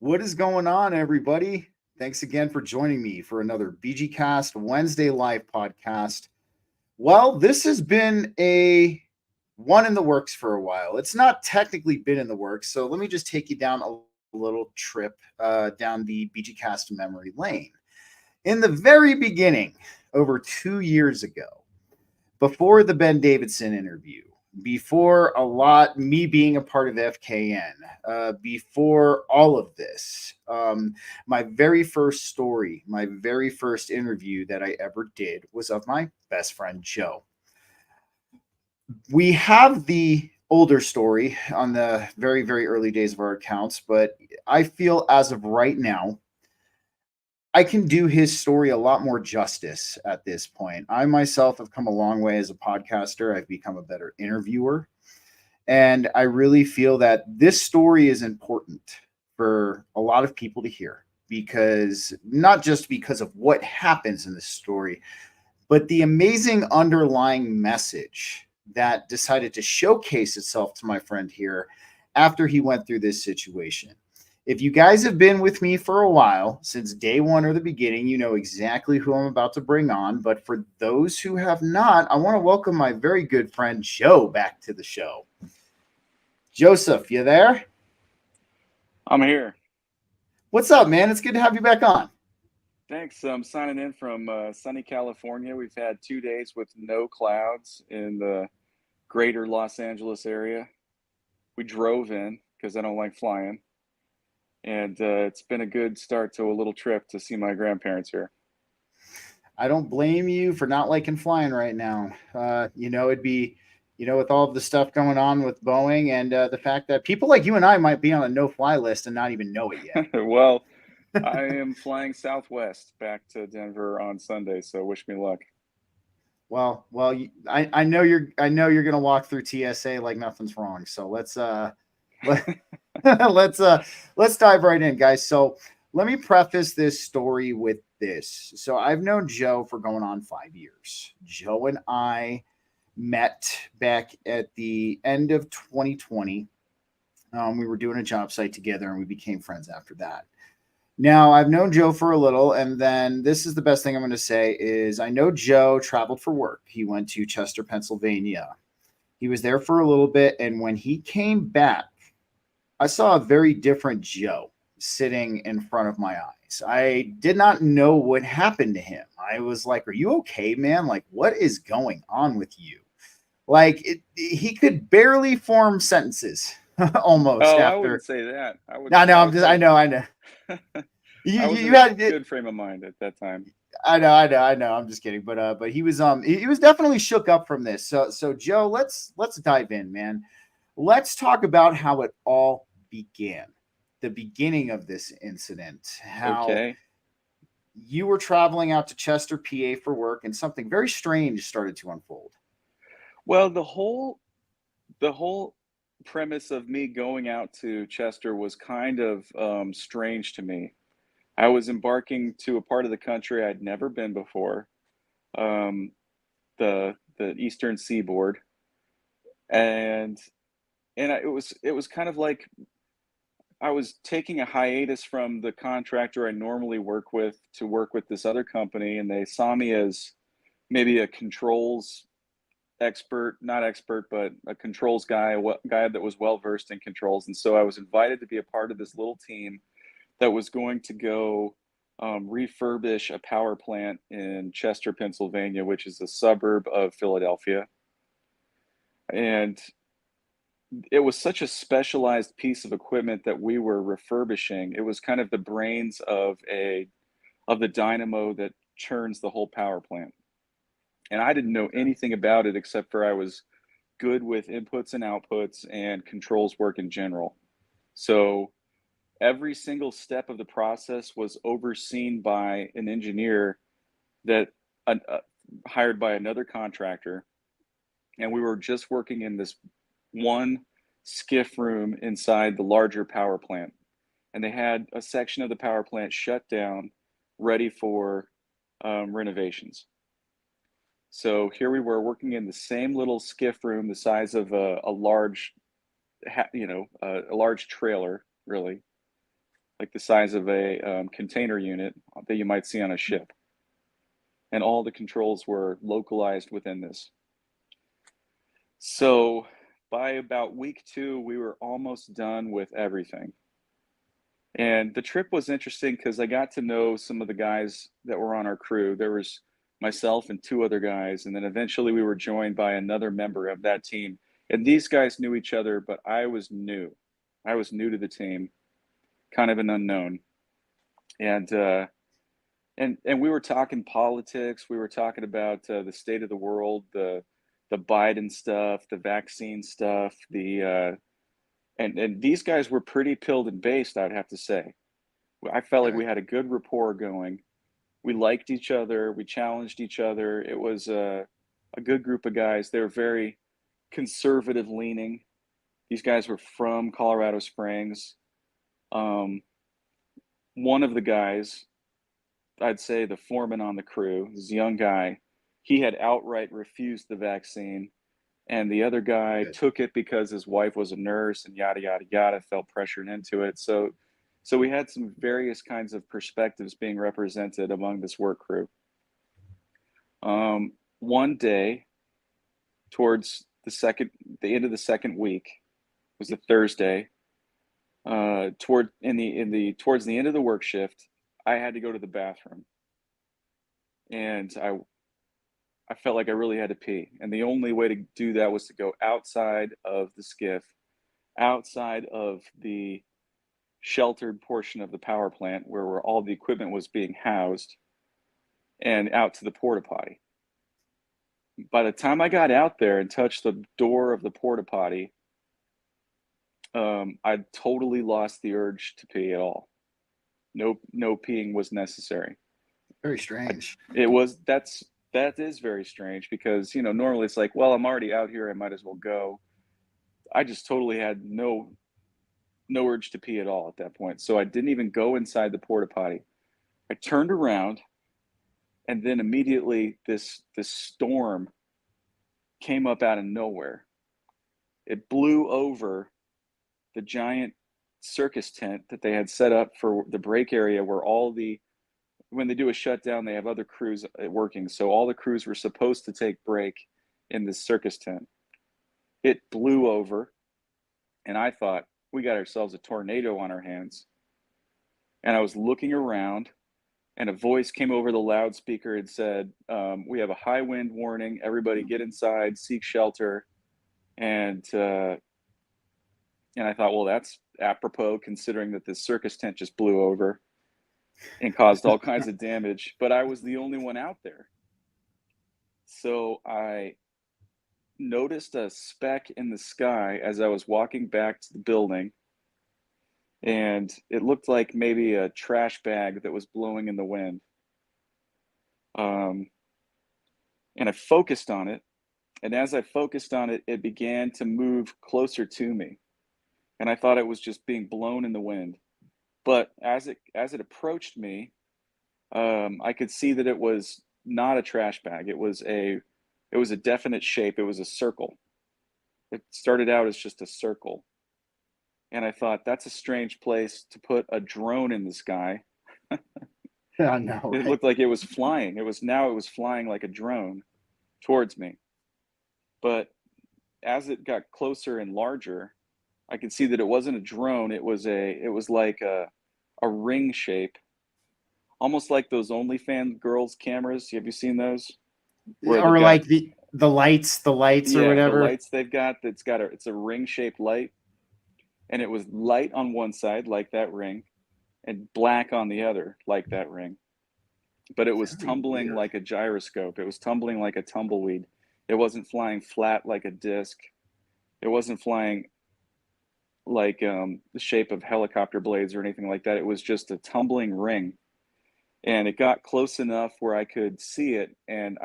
What is going on, everybody? Thanks again for joining me for another BG-Cast Wednesday live podcast. Well, this has been a one in the works for a while. It's not technically been in the works, so let me just take you down a little trip down the BG-Cast memory lane. In the very beginning, over 2 years ago, before the Ben Davidson interview, before a lot me being a part of FKN, before all of this, my very first story, my very first interview that I ever did was of my best friend Joe. We have the older story on the very, very early days of our accounts, but I feel as of right now, I can do his story a lot more justice at this point. I myself have come a long way as a podcaster. I've become a better interviewer. And I really feel that this story is important for a lot of people to hear because not just because of what happens in this story, but the amazing underlying message that decided to showcase itself to my friend here after he went through this situation. If you guys have been with me for a while, since day one or the beginning, you know exactly who I'm about to bring on. But for those who have not, I want to welcome my very good friend Joe back to the show. Joseph, you there? I'm here. What's up, man? It's good to have you back on. Thanks. I'm signing in from sunny California. We've had 2 days with no clouds in the greater Los Angeles area. We drove in because I don't like flying. And it's been a good start to a little trip to see my grandparents here. I don't blame you for not liking flying right now. It'd be, with all of the stuff going on with Boeing and the fact that people like you and I might be on a no-fly list and not even know it yet. Well, I am flying Southwest back to Denver on Sunday, so wish me luck. I know you're gonna walk through TSA like nothing's wrong. So let, let's let's dive right in, guys. So let me preface this story with this. So I've known Joe for going on 5 years. Joe and I met back at the end of 2020. We were doing a job site together, and we became friends after that. Now I've known Joe for a little, and then this is the best thing I'm going to say is I know Joe traveled for work. He went to Chester, Pennsylvania. He was there for a little bit, and when he came back, I saw a very different Joe sitting in front of my eyes. I did not know what happened to him. I was like, "Are you okay, man? Like, what is going on with you?" He could barely form sentences almost Oh, I after. wouldn't say that. I would No, no, I I'm would just. say I know. I was You in a had it. good frame of mind at that time. I know. I'm just kidding, but he was definitely shook up from this. So Joe, let's dive in, man. Let's talk about how it all began. The beginning of this incident, how Okay. you were traveling out to Chester, PA for work, and something very strange started to unfold. Well, the whole premise of me going out to Chester was kind of strange to me. I was embarking to a part of the country I'd never been before, um, the Eastern Seaboard, and it was kind of like I was taking a hiatus from the contractor I normally work with to work with this other company, and they saw me as maybe a controls expert, not expert, but a controls guy, a guy that was well versed in controls. And so I was invited to be a part of this little team that was going to go refurbish a power plant in Chester, Pennsylvania, which is a suburb of Philadelphia. And it was such a specialized piece of equipment that we were refurbishing. It was kind of the brains of the dynamo that churns the whole power plant. And I didn't know anything about it except for I was good with inputs and outputs and controls work in general. So every single step of the process was overseen by an engineer that hired by another contractor, and we were just working in this one skiff room inside the larger power plant. And they had a section of the power plant shut down, ready for renovations. So here we were working in the same little skiff room, the size of a large, a large trailer, really. like the size of a container unit that you might see on a ship. And all the controls were localized within this. So by about week 2, we were almost done with everything. And the trip was interesting because I got to know some of the guys that were on our crew. There was myself and 2 other guys, and then eventually we were joined by another member of that team. And these guys knew each other, but I was new. I was new to the team, kind of an unknown. And we were talking politics. We were talking about the state of the world, the Biden stuff, the vaccine stuff, and these guys were pretty pilled and based, I'd have to say. I felt like we had a good rapport going. We liked each other. We challenged each other. It was a good group of guys. They were very conservative leaning. These guys were from Colorado Springs. One of the guys, I'd say the foreman on the crew, this young guy, he had outright refused the vaccine. And the other guy took it because his wife was a nurse and yada, yada, yada, felt pressured into it. So we had some various kinds of perspectives being represented among this work crew. One day, towards the end of the second week, was a Thursday. Towards the end of the work shift, I had to go to the bathroom, and I felt like I really had to pee, and the only way to do that was to go outside of the skiff, outside of the sheltered portion of the power plant where all the equipment was being housed, and out to the porta potty. By the time I got out there and touched the door of the porta potty, I totally lost the urge to pee at all. No peeing was necessary. Very strange. That is very strange because, normally it's like, well, I'm already out here, I might as well go. I just totally had no urge to pee at all at that point. So I didn't even go inside the porta potty. I turned around, and then immediately this storm came up out of nowhere. It blew over the giant circus tent that they had set up for the break area where when they do a shutdown, they have other crews working. So all the crews were supposed to take break in this circus tent. It blew over, and I thought, we got ourselves a tornado on our hands. And I was looking around, and a voice came over the loudspeaker and said, we have a high wind warning. Everybody get inside, seek shelter. And I thought, well, that's apropos considering that this circus tent just blew over and caused all kinds of damage, but I was the only one out there. So I noticed a speck in the sky as I was walking back to the building, and it looked like maybe a trash bag that was blowing in the wind. And I focused on it, and as I focused on it, it began to move closer to me, and I thought it was just being blown in the wind. But as it approached me, I could see that it was not a trash bag. It was a definite shape. It was a circle. It started out as just a circle. And I thought, that's a strange place to put a drone in the sky. Yeah, no, right? It looked like it was flying. It was flying like a drone towards me. But as it got closer and larger, I could see that it wasn't a drone. It was like a ring shape, almost like those OnlyFans girls cameras. Have you seen those? Or like the lights or whatever. The lights they've got. It's a ring shaped light, and it was light on one side like that ring, and black on the other like that ring. But it was tumbling like a gyroscope. It was tumbling like a tumbleweed. It wasn't flying flat like a disc. It wasn't flying like the shape of helicopter blades or anything like that. It was just a tumbling ring. And it got close enough where I could see it. And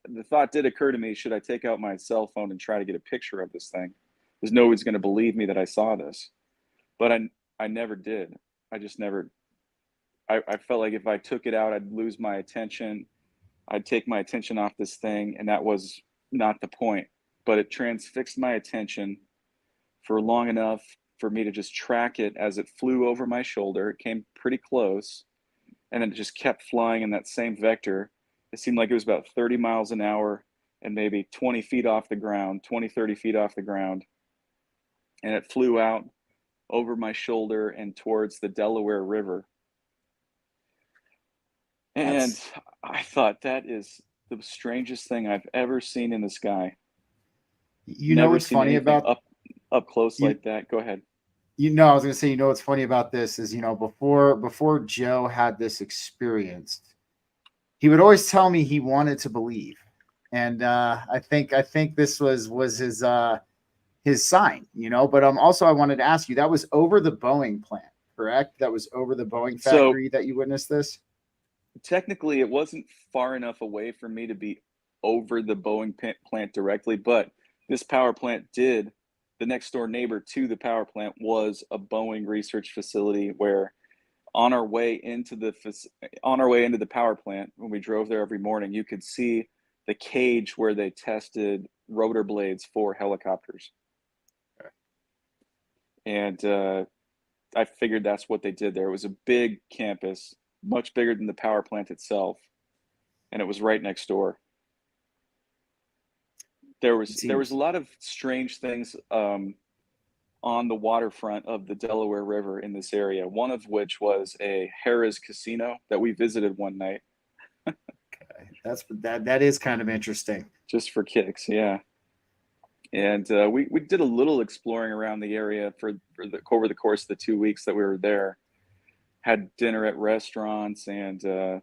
the thought did occur to me, should I take out my cell phone and try to get a picture of this thing? Because nobody's going to believe me that I saw this. But I never did. I just never, I felt like if I took it out, I'd lose my attention. I'd take my attention off this thing, and that was not the point. But it transfixed my attention for long enough for me to just track it as it flew over my shoulder. It came pretty close, and then it just kept flying in that same vector. It seemed like it was about 30 miles an hour and maybe 20 feet off the ground, 20, 30 feet off the ground. And it flew out over my shoulder and towards the Delaware River. And That's, I thought, that is the strangest thing I've ever seen in the sky. you know Never what's seen funny anything about up close you. like that. Go ahead. I was gonna say, what's funny about this is, before Joe had this experience, he would always tell me he wanted to believe, and I think this was his sign, But also I wanted to ask you, that was over the Boeing plant, correct? That was over the Boeing So factory that you witnessed this. technically, it wasn't far enough away for me to be over the Boeing plant directly, but this power plant did. The next door neighbor to the power plant was a Boeing research facility where on our way into the power plant, when we drove there every morning, you could see the cage where they tested rotor blades for helicopters. And I figured that's what they did there. It was a big campus, much bigger than the power plant itself, and it was right next door. There It was a seems. lot of strange things on the waterfront of the Delaware River in this area. One of which was a Harrah's casino that we visited one night. That is kind of interesting. Just for kicks, yeah. And we did a little exploring around the area over the course of the 2 weeks that we were there. Had dinner at restaurants, and there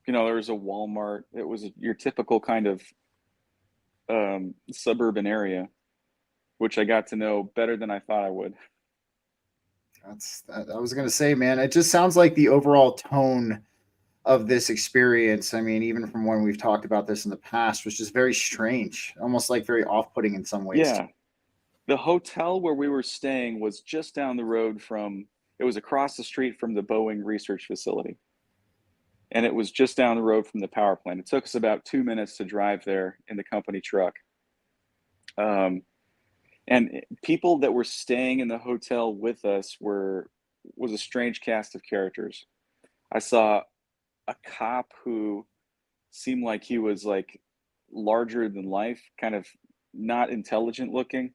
was a Walmart. It was your typical kind of suburban area, which I got to know better than I thought I would. I was gonna say, man, it just sounds like the overall tone of this experience. I mean, even from when we've talked about this in the past, was just very strange, almost like very off-putting in some ways. Yeah, the hotel where we were staying was just down the road from. It was across the street from the Boeing research facility, and it was just down the road from the power plant. It took us about 2 minutes to drive there in the company truck. Um, and people that were staying in the hotel with us was a strange cast of characters. I saw a cop who seemed like he was like larger than life, kind of not intelligent looking,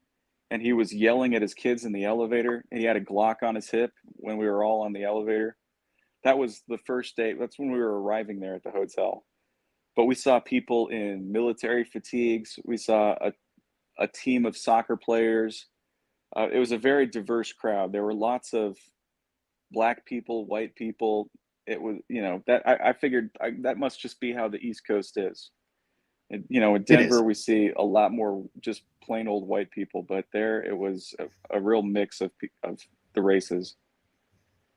and he was yelling at his kids in the elevator, and he had a Glock on his hip when we were all on the elevator. That was the first day. That's when we were arriving there at the hotel. But we saw people in military fatigues. We saw a team of soccer players. It was a very diverse crowd. There were lots of black people, white people. It was, that I figured that must just be how the East Coast is. And, in It Denver, is. we see a lot more just plain old white people, but there it was a real mix of the races.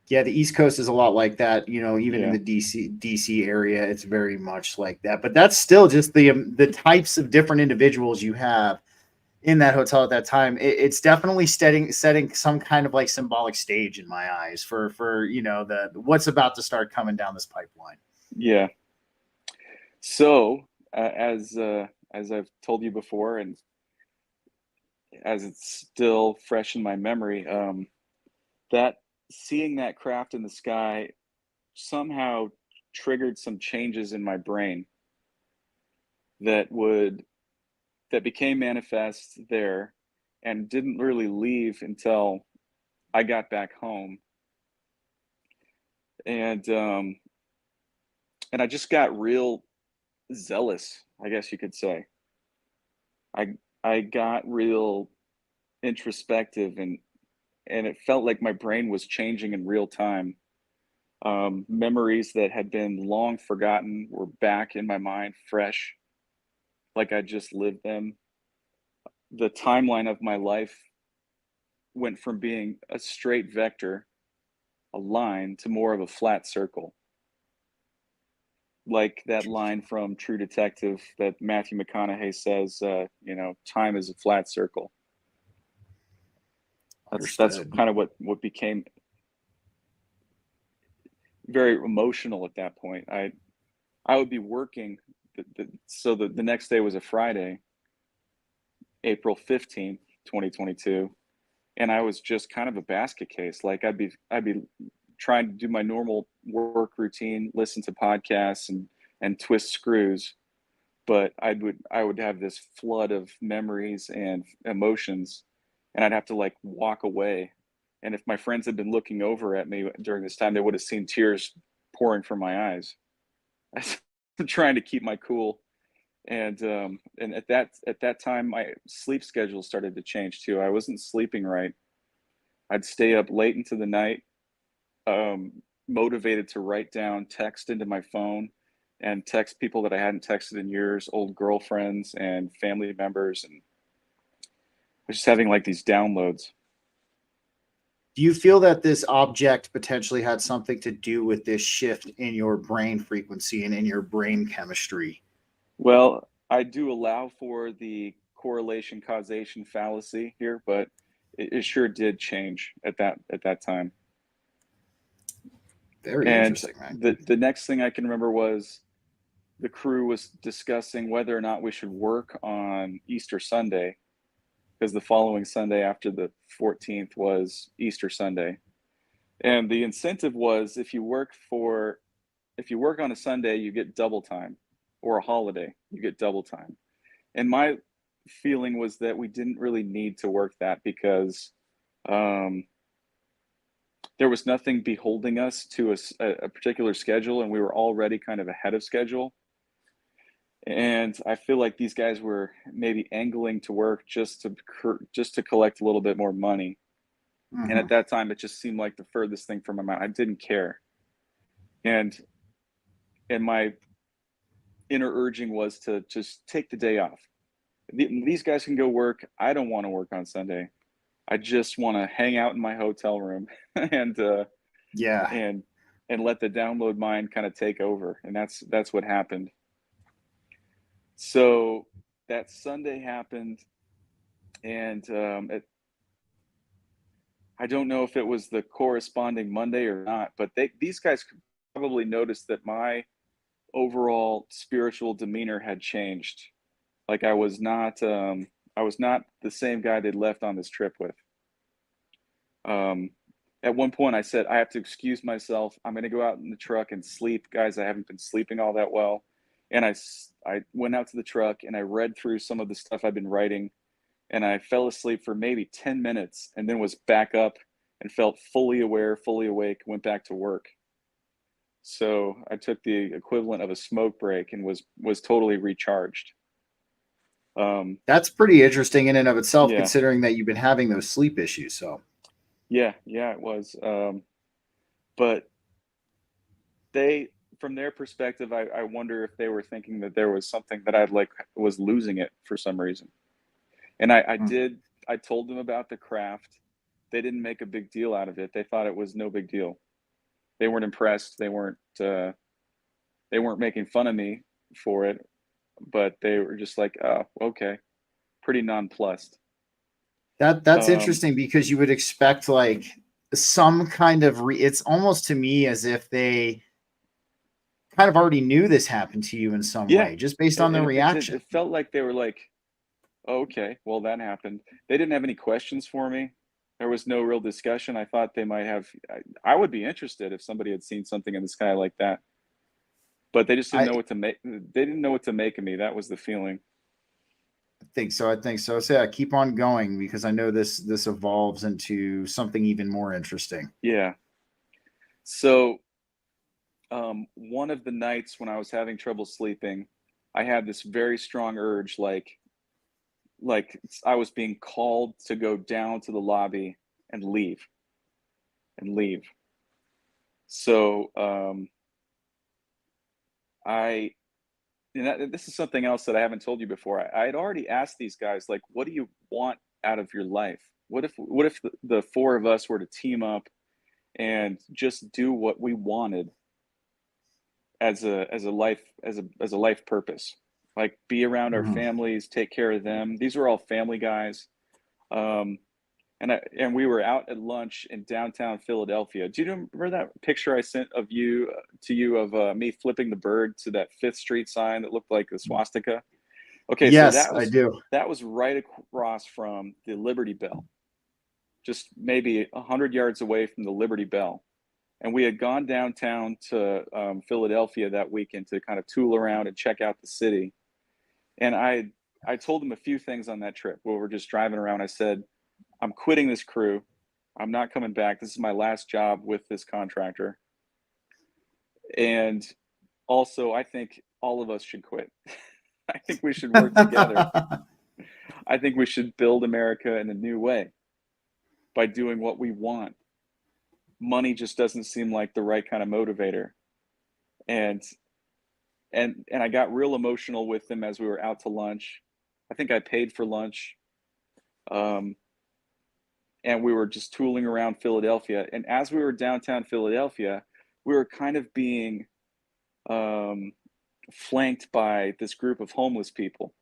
Yeah, the East Coast is a lot like that. Even in Yeah. the DC area, it's very much like that. But that's still just the types of different individuals you have in that hotel at that time. It's definitely setting some kind of like symbolic stage in my eyes for the what's about to start coming down this pipeline. Yeah. So, as I've told you before, and as it's still fresh in my memory, that seeing that craft in the sky somehow triggered some changes in my brain that would that became manifest there and didn't really leave until I got back home. And I just got real zealous, I guess you could say. I I got real introspective, and it felt like my brain was changing in real time. Memories that had been long forgotten were back in my mind, fresh, like I just lived them. The timeline of my life went from being a straight vector, a line, to more of a flat circle. Like that line from True Detective that Matthew McConaughey says, time is a flat circle. That's Understood. kind of what became very emotional at that point. I would be working. The next day was a Friday, April 15th, 2022. and I was just kind of a basket case. Like I'd be trying to do my normal work routine, listen to podcasts and twist screws, but I would have this flood of memories and emotions, and I'd have to like walk away. And if my friends had been looking over at me during this time, they would have seen tears pouring from my eyes. I'm trying to keep my cool. And at that time, my sleep schedule started to change too. I wasn't sleeping right. I'd stay up late into the night, um, motivated to write down text into my phone and text people that I hadn't texted in years, old girlfriends and family members, and I was just having like these downloads. Do you feel that this object potentially had something to do with this shift in your brain frequency and in your brain chemistry? Well, I do allow for the correlation causation fallacy here, but it sure did change at that time. Very And interesting, man. the next thing I can remember was the crew was discussing whether or not we should work on Easter Sunday, because the following Sunday after the 14th was Easter Sunday. And the incentive was if you work on a Sunday, you get double time, or a holiday, you get double time. And my feeling was that we didn't really need to work that because um, there was nothing beholding us to a particular schedule, and we were already kind of ahead of schedule. And I feel like these guys were maybe angling to work just to collect a little bit more money. And Mm-hmm. at that time, it just seemed like the furthest thing from my mind. I didn't care, and my inner urging was to just take the day off. These guys can go work. I don't want to work on Sunday. I just want to hang out in my hotel room and Yeah. and and let the download mind kind of take over. And that's what happened. So that Sunday happened, and I don't know if it was the corresponding Monday or not, but these guys could probably notice that my overall spiritual demeanor had changed. Like I was not the same guy they'd left on this trip with. Um, at one point, I said, I have to excuse myself. I'm going to go out in the truck and sleep. Guys, I haven't been sleeping all that well. And I went out to the truck and I read through some of the stuff I've been writing. And I fell asleep for maybe 10 minutes and then was back up and felt fully aware, fully awake, went back to work. So I took the equivalent of a smoke break and was totally recharged. Um, That's pretty interesting in and of itself, yeah, considering that you've been having those sleep issues. So, yeah, it was. But they, from their perspective, I wonder if they were thinking that there was something that I'd like was losing it for some reason. And mm, I told them about the craft. They didn't make a big deal out of it. They thought it was no big deal. They weren't impressed. They weren't making fun of me for it, but they were just like, oh, okay, pretty nonplussed. that's Um, interesting because you would expect like some kind of it's almost to me as if they kind of already knew this happened to you in some yeah, way just based on their it did. reaction. It felt like they were like, oh, okay, well, that happened. They didn't have any questions for me. There was no real discussion. I thought they might have. I would be interested if somebody had seen something in the sky like that, but they just didn't I know what to make. They didn't know what to make of me. That was the feeling. think so. I think so. So yeah, keep on going because I know this evolves into something even more interesting. Yeah. So one of the nights when I was having trouble sleeping, I had this very strong urge, like I was being called to go down to the lobby and leave. So I and this is something else that I haven't told you before. I had already asked these guys, like, what do you want out of your life? What if the four of us were to team up and just do what we wanted as a life purpose, like be around our Mhm. families, take care of them. These were all family guys. Um, and we were out at lunch in downtown Philadelphia. Do you remember that picture I sent of you to you of me flipping the bird to that Fifth Street sign that looked like the swastika? Okay, so Yes, I do. that was right across from the Liberty Bell. just maybe 100 yards away from the Liberty Bell. And we had gone downtown to Philadelphia that weekend to kind of tool around and check out the city. And I told him a few things on that trip where we're just driving around. I said, I'm quitting this crew. I'm not coming back. This is my last job with this contractor. And also, I think all of us should quit. I think we should work together. I think we should build America in a new way by doing what we want. Money just doesn't seem like the right kind of motivator. And I got real emotional with them as we were out to lunch. I think I paid for lunch. And we were just tooling around Philadelphia. And as we were downtown Philadelphia, we were kind of being flanked by this group of homeless people.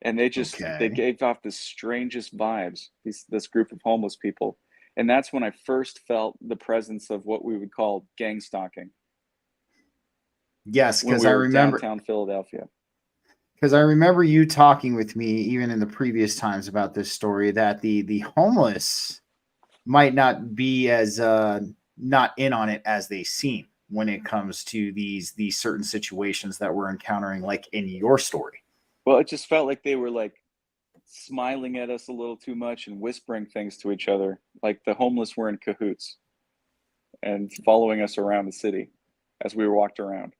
And they gave off the strangest vibes, this group of homeless people. And that's when I first felt the presence of what we would call gangstalking. Yes, because I remember downtown Philadelphia. Because I remember you talking with me even in the previous times about this story that the homeless might not be as not in on it as they seem when it comes to these certain situations that we're encountering, like in your story. Well, it just felt like they were like smiling at us a little too much and whispering things to each other, like the homeless were in cahoots and following us around the city as we walked around.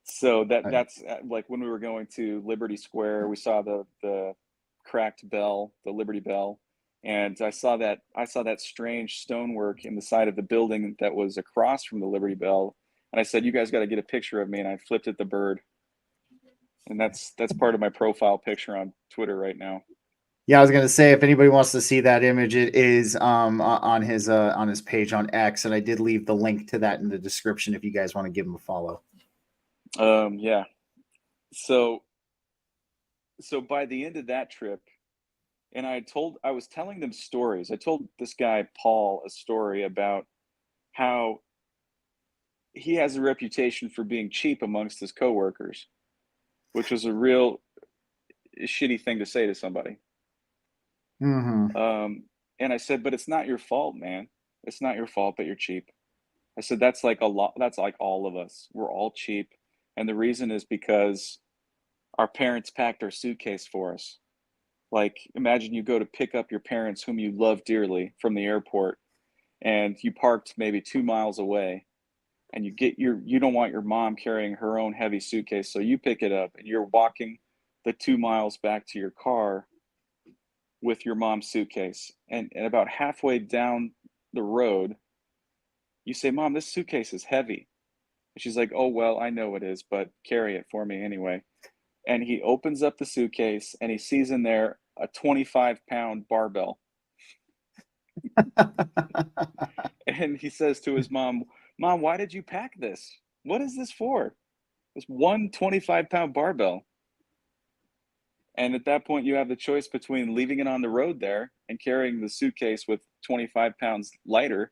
So that's like when we were going to Liberty Square, we saw the cracked bell, the Liberty Bell, and I saw that strange stonework in the side of the building that was across from the Liberty Bell, and I said, "You guys got to get a picture of me," and I flipped at the bird, and that's part of my profile picture on Twitter right now. Yeah, I was gonna say if anybody wants to see that image, it is on his page on X, and I did leave the link to that in the description if you guys want to give him a follow. Yeah. So by the end of that trip, and I was telling them stories. I told this guy, Paul, a story about how he has a reputation for being cheap amongst his coworkers, which was a real shitty thing to say to somebody. Mm-hmm. And I said, but it's not your fault, man. It's not your fault that you're cheap. I said, that's like all of us. We're all cheap. And the reason is because our parents packed our suitcase for us. Like, imagine you go to pick up your parents whom you love dearly from the airport, and you parked maybe 2 miles away, and you don't want your mom carrying her own heavy suitcase, so you pick it up and you're walking the 2 miles back to your car with your mom's suitcase. And about halfway down the road, you say, "Mom, this suitcase is heavy." And she's like, "Oh, well, I know it is, but carry it for me anyway." And he opens up the suitcase and he sees in there a 25-pound barbell. And he says to his mom, "Mom, why did you pack this? What is this for? This one 25-pound barbell." And at that point, you have the choice between leaving it on the road there and carrying the suitcase with 25 pounds lighter,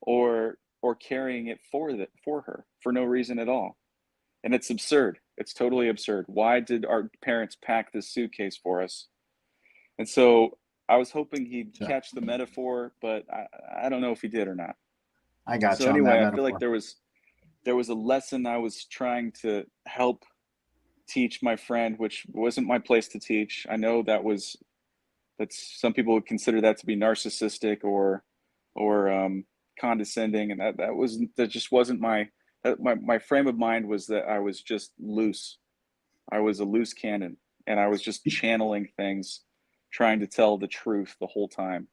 or carrying it for her for no reason at all. And it's absurd. It's totally absurd. Why did our parents pack this suitcase for us? And so I was hoping he'd catch the metaphor, but I don't know if he did or not. I got so you. Anyway, on that I feel like there was a lesson I was trying to help teach my friend, which wasn't my place to teach. I know that's some people would consider that to be narcissistic or condescending, and that just wasn't my frame of mind. Was that I was just loose. I was a loose cannon, and I was just channeling things, trying to tell the truth the whole time.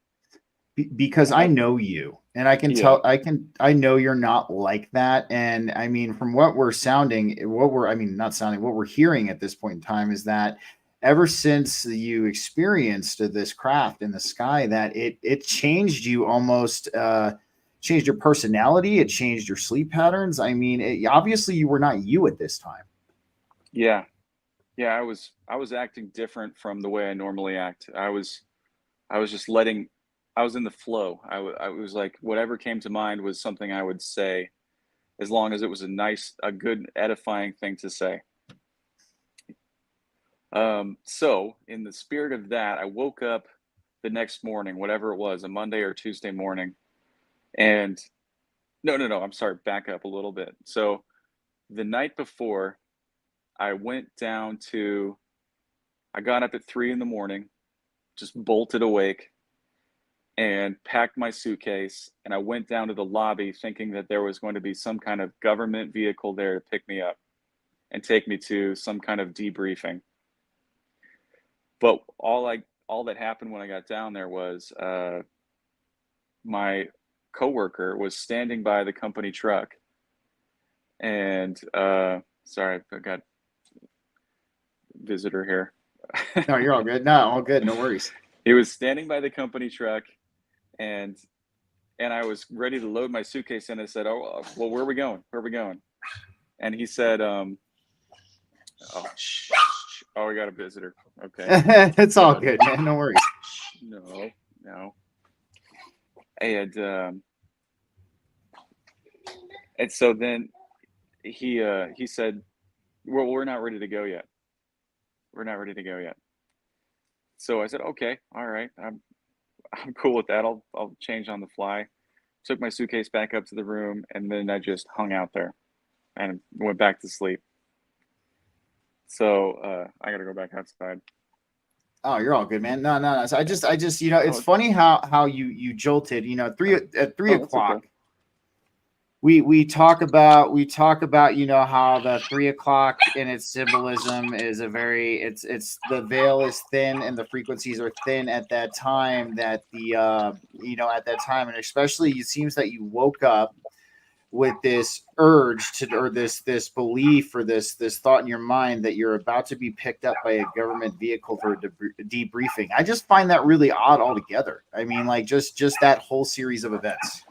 Because I know you, and I can tell, I know you're not like that. And I mean, from what we're hearing at this point in time is that ever since you experienced this craft in the sky, that it changed you almost, changed your personality. It changed your sleep patterns. I mean, obviously you were not you at this time. Yeah. I was acting different from the way I normally act. I was just I was in the flow. I was like, whatever came to mind was something I would say, as long as it was a good, edifying thing to say. So in the spirit of that, I woke up the next morning, whatever it was, a Monday or Tuesday morning. And no, I'm sorry, back up a little bit. So the night before, I went down to, I got up at 3 in the morning, just bolted awake, and packed my suitcase. And I went down to the lobby thinking that there was going to be some kind of government vehicle there to pick me up and take me to some kind of debriefing. But all that happened when I got down there was my coworker was standing by the company truck, and sorry, I got visitor here. No, you're all good. No, all good. No worries. He was standing by the company truck, and I was ready to load my suitcase, and I said, "Oh, well, where are we going? Where are we going?" And he said, "Oh, we got a visitor." Okay, It's all good, man. No worries. No. And so then he said, "Well, we're not ready to go yet. We're not ready to go yet." So I said, "Okay, all right, I'm cool with that. I'll change on the fly." Took my suitcase back up to the room, and then I just hung out there and went back to sleep. So I gotta go back outside. Oh, you're all good, man. No. So I just, it's funny how you jolted. At 3 o'clock. Okay. We talk about how the 3 o'clock in its symbolism is it's the veil is thin and the frequencies are thin at that time, that at that time, and especially it seems that you woke up with this urge to, or this belief, or this thought in your mind that you're about to be picked up by a government vehicle for a debriefing. I just find that really odd altogether. I mean, like just that whole series of events.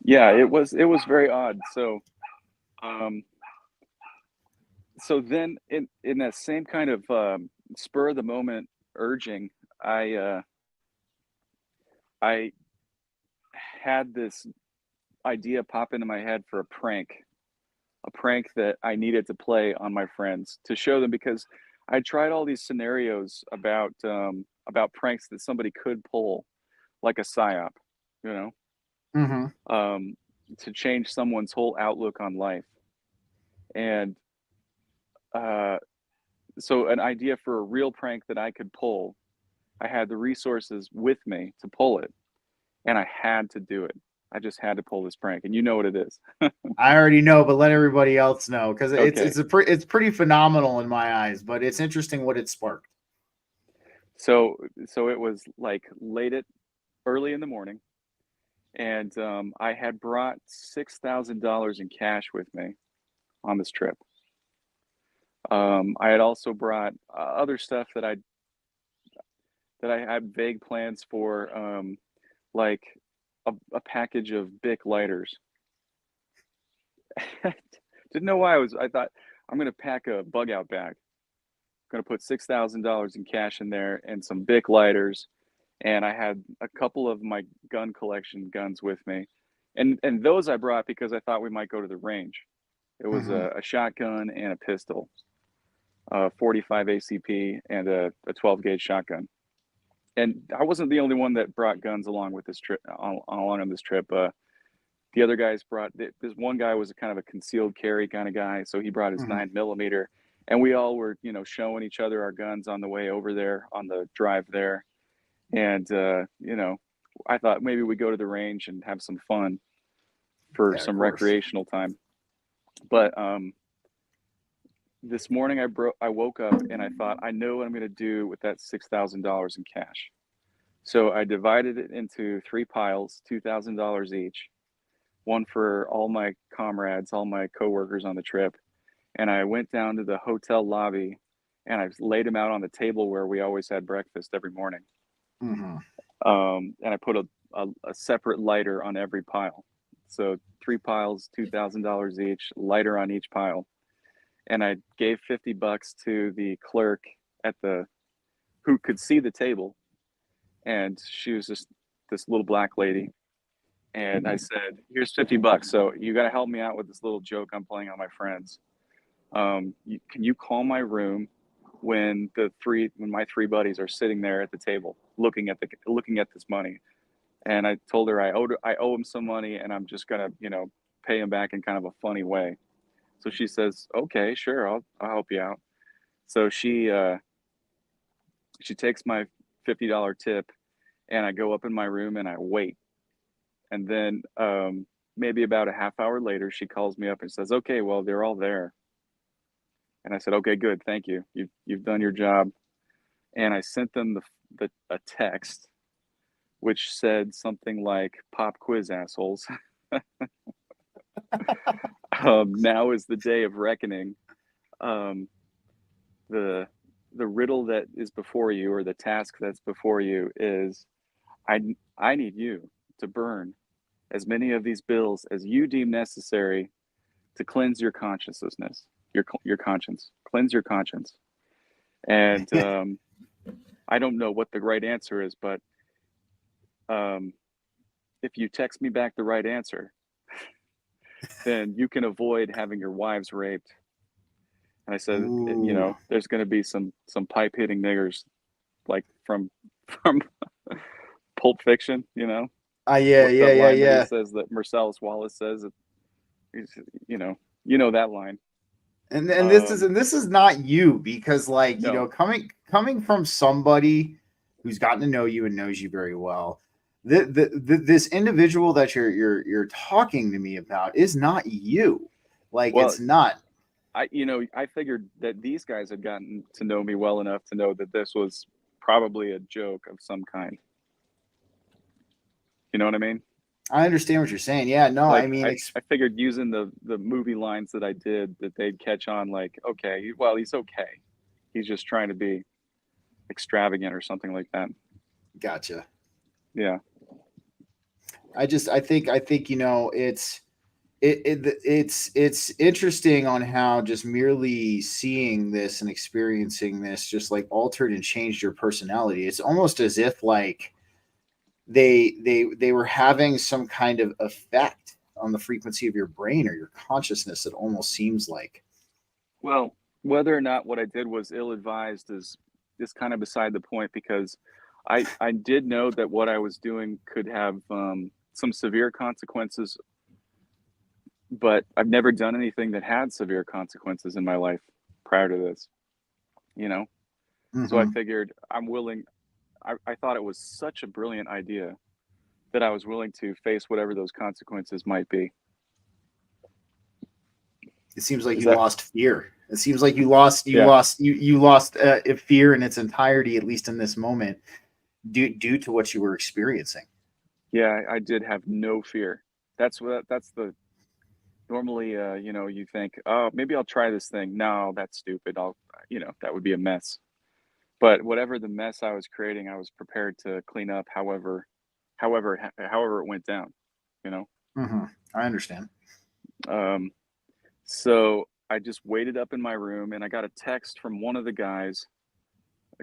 Yeah, it was very odd. So so then in that same kind of spur of the moment urging, I had this idea pop into my head for a prank that I needed to play on my friends to show them, because I tried all these scenarios about pranks that somebody could pull, like a psyop, you know, um, to change someone's whole outlook on life. And so an idea for a real prank that I could pull, I had the resources with me to pull it, and I had to do it. I just had to pull this prank, and you know what it is. I already know, but let everybody else know, because Okay. it's pretty phenomenal in my eyes. But it's interesting what it sparked. So it was like early in the morning, and I had brought $6,000 in cash with me on this trip. I had also brought other stuff that I had vague plans for, like a package of Bic lighters. Didn't know why I thought I'm gonna pack a bug out bag. I'm gonna put $6,000 in cash in there and some Bic lighters, and I had a couple of my gun collection guns with me, and those I brought because I thought we might go to the range. It was a shotgun and a pistol, 45 ACP and a 12 gauge shotgun. And I wasn't the only one that brought guns along with this trip along on this trip. The other guys brought, this one guy was a kind of a concealed carry kind of guy, so he brought his 9mm, and we all were showing each other our guns on the way over there on the drive there. And I thought maybe we go to the range and have some fun for some recreational time. But this morning I woke up and I thought, I know what I'm going to do with that $6,000 in cash. So I divided it into 3 piles, $2,000 each, one for all my comrades, all my coworkers on the trip. And I went down to the hotel lobby and I laid them out on the table where we always had breakfast every morning. And I put a separate lighter on every pile. So 3 piles, $2,000 each, lighter on each pile. And I gave $50 to the clerk who could see the table. And she was just this little black lady. And I said, here's $50. So you got to help me out with this little joke I'm playing on my friends. Can you call my room when my three buddies are sitting there at the table looking at this money. And I told her I owe him some money, and I'm just gonna, pay him back in kind of a funny way. So she says, "Okay, sure, I'll help you out." So she takes my $50 tip, and I go up in my room and I wait. And then maybe about a half hour later, she calls me up and says, "Okay, well, they're all there." And I said, "Okay, good, thank you. You've done your job." And I sent them a text which said something like, "Pop quiz, assholes." Now is the day of reckoning. The riddle that is before you, or the task that's before you, is I need you to burn as many of these bills as you deem necessary to cleanse your consciousness, your conscience, cleanse your conscience. And I don't know what the right answer is, but if you text me back the right answer, then you can avoid having your wives raped. And I said, Ooh. there's going to be some pipe hitting niggers, like from Pulp Fiction. Yeah, What's yeah, that yeah, line that he yeah. says, that Marcellus Wallace says? He's, you know that line. And this is not you, because like, No. Coming from somebody who's gotten to know you and knows you very well, this individual that you're talking to me about is not you. Like, Well, it's not. I figured that these guys had gotten to know me well enough to know that this was probably a joke of some kind. You know what I mean? I understand what you're saying. Yeah, no, I Like mean, I figured using the movie lines that I did, that they'd catch on, like, okay, well, he's okay. He's just trying to be extravagant or something like that. gotcha. Yeah. I think it's interesting on how just merely seeing this and experiencing this just like altered and changed your personality. It's almost as if like they were having some kind of effect on the frequency of your brain or your consciousness. It almost seems like. Well, whether or not what I did was ill advised is kind of beside the point, because I did know that what I was doing could have some severe consequences, but I've never done anything that had severe consequences in my life prior to this, you know? So I Mm-hmm. figured I'm willing, I thought it was such a brilliant idea that I was willing to face whatever those consequences might be. It seems like Is you that, lost fear. It seems like yeah, you lost fear in its entirety, at least in this moment, due to what you were experiencing. yeah, I did have no fear. That's the, normally, you think, oh, maybe I'll try this thing. No, that's stupid. That would be a mess. But whatever the mess I was creating, I was prepared to clean up however it went down, you know? Mm-hmm. I understand. Um, so I just waited up in my room, and I got a text from one of the guys,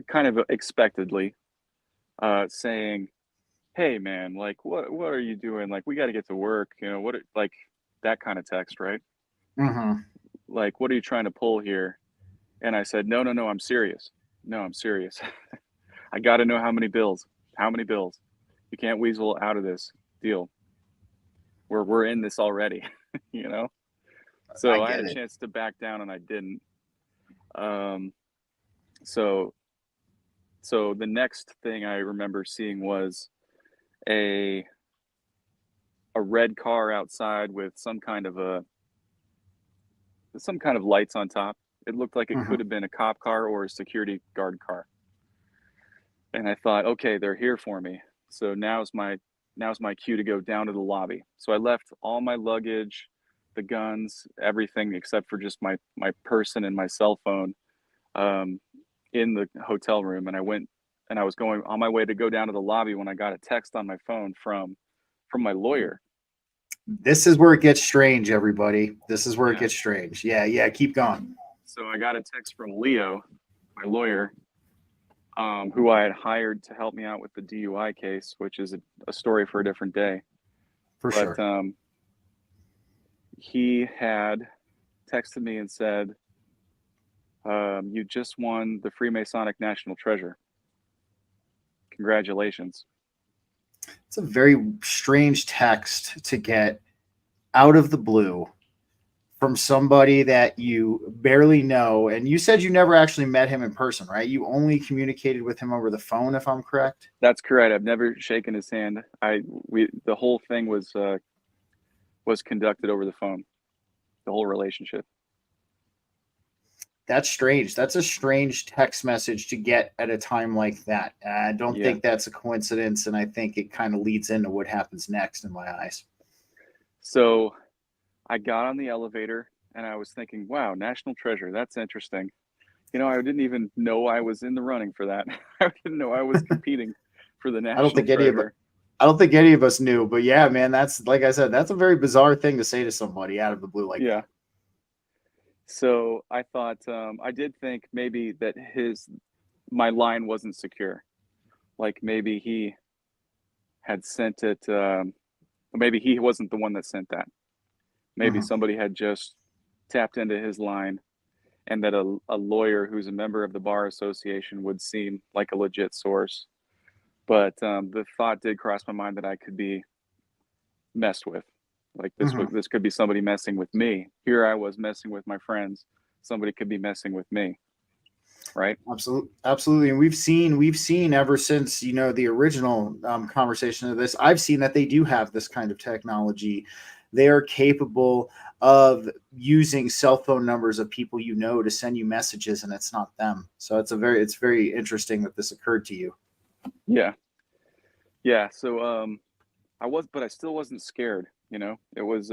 kind of expectedly, saying, "Hey man, like what are you doing? Like, we got to get to work, like that kind of text, right? Mm-hmm. Like, what are you trying to pull here?" And I said, "No, no, no, I'm serious. No, I'm serious. I got to know how many bills. How many bills? You can't weasel out of this deal. We're in this already, you know?" I So I had get a it. chance to back down, and I didn't. Um, so so the next thing I remember seeing was a red car outside with some kind of lights on top. It looked like it Mm-hmm. could have been a cop car or a security guard car. And I thought, okay, they're here for me. So now's my cue to go down to the lobby. So I left all my luggage, the guns, everything except for just my person and my cell phone, um, in the hotel room. And I was going on my way to go down to the lobby when I got a text on my phone from my lawyer. This is where it gets strange, everybody. This is where it Yeah. gets strange. Yeah, yeah. Keep going. So I got a text from Leo, my lawyer, who I had hired to help me out with the DUI case, which is a story for a different day. For But sure. he had texted me and said, You just won the Freemasonic National Treasure. Congratulations. It's a very strange text to get out of the blue from somebody that you barely know. And you said you never actually met him in person, right? You only communicated with him over the phone, if I'm correct. That's correct. I've never shaken his hand. The whole thing was conducted over the phone. The whole relationship. That's strange. That's a strange text message to get at a time like that. I don't think that's a coincidence, and I think it kind of leads into what happens next in my eyes. So I got on the elevator and I was thinking, wow, National Treasure, that's interesting. You know, I didn't even know I was in the running for that. I didn't know I was competing for the National Treasure. I don't think any of us knew, but yeah, man, that's, like I said, that's a very bizarre thing to say to somebody out of the blue like that. So I thought, I did think maybe that my line wasn't secure. Like maybe he had sent it, maybe he wasn't the one that sent that. Maybe somebody had just tapped into his line, and that a lawyer who's a member of the bar association would seem like a legit source. But the thought did cross my mind that I could be messed with. Like this could be somebody messing with me. Here I was messing with my friends. Somebody could be messing with me, right? Absolutely. And we've seen ever since, you know, the original conversation of this, I've seen that they do have this kind of technology. They are capable of using cell phone numbers of people you know to send you messages, and it's not them. So it's very interesting that this occurred to you. Yeah. So but I still wasn't scared. You know, it was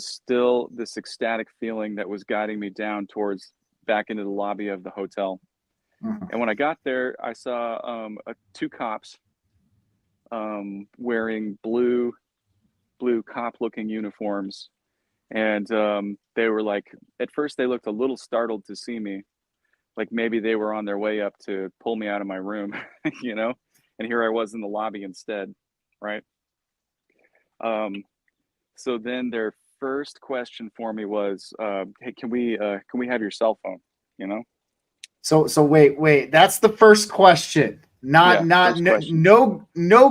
still this ecstatic feeling that was guiding me down towards back into the lobby of the hotel. And when I got there, I saw two cops wearing blue cop-looking uniforms, and they were like, at first they looked a little startled to see me, like maybe they were on their way up to pull me out of my room, you know, and here I was in the lobby instead, right? So then their first question for me was, hey, can we have your cell phone, you know? So wait, that's the first question. No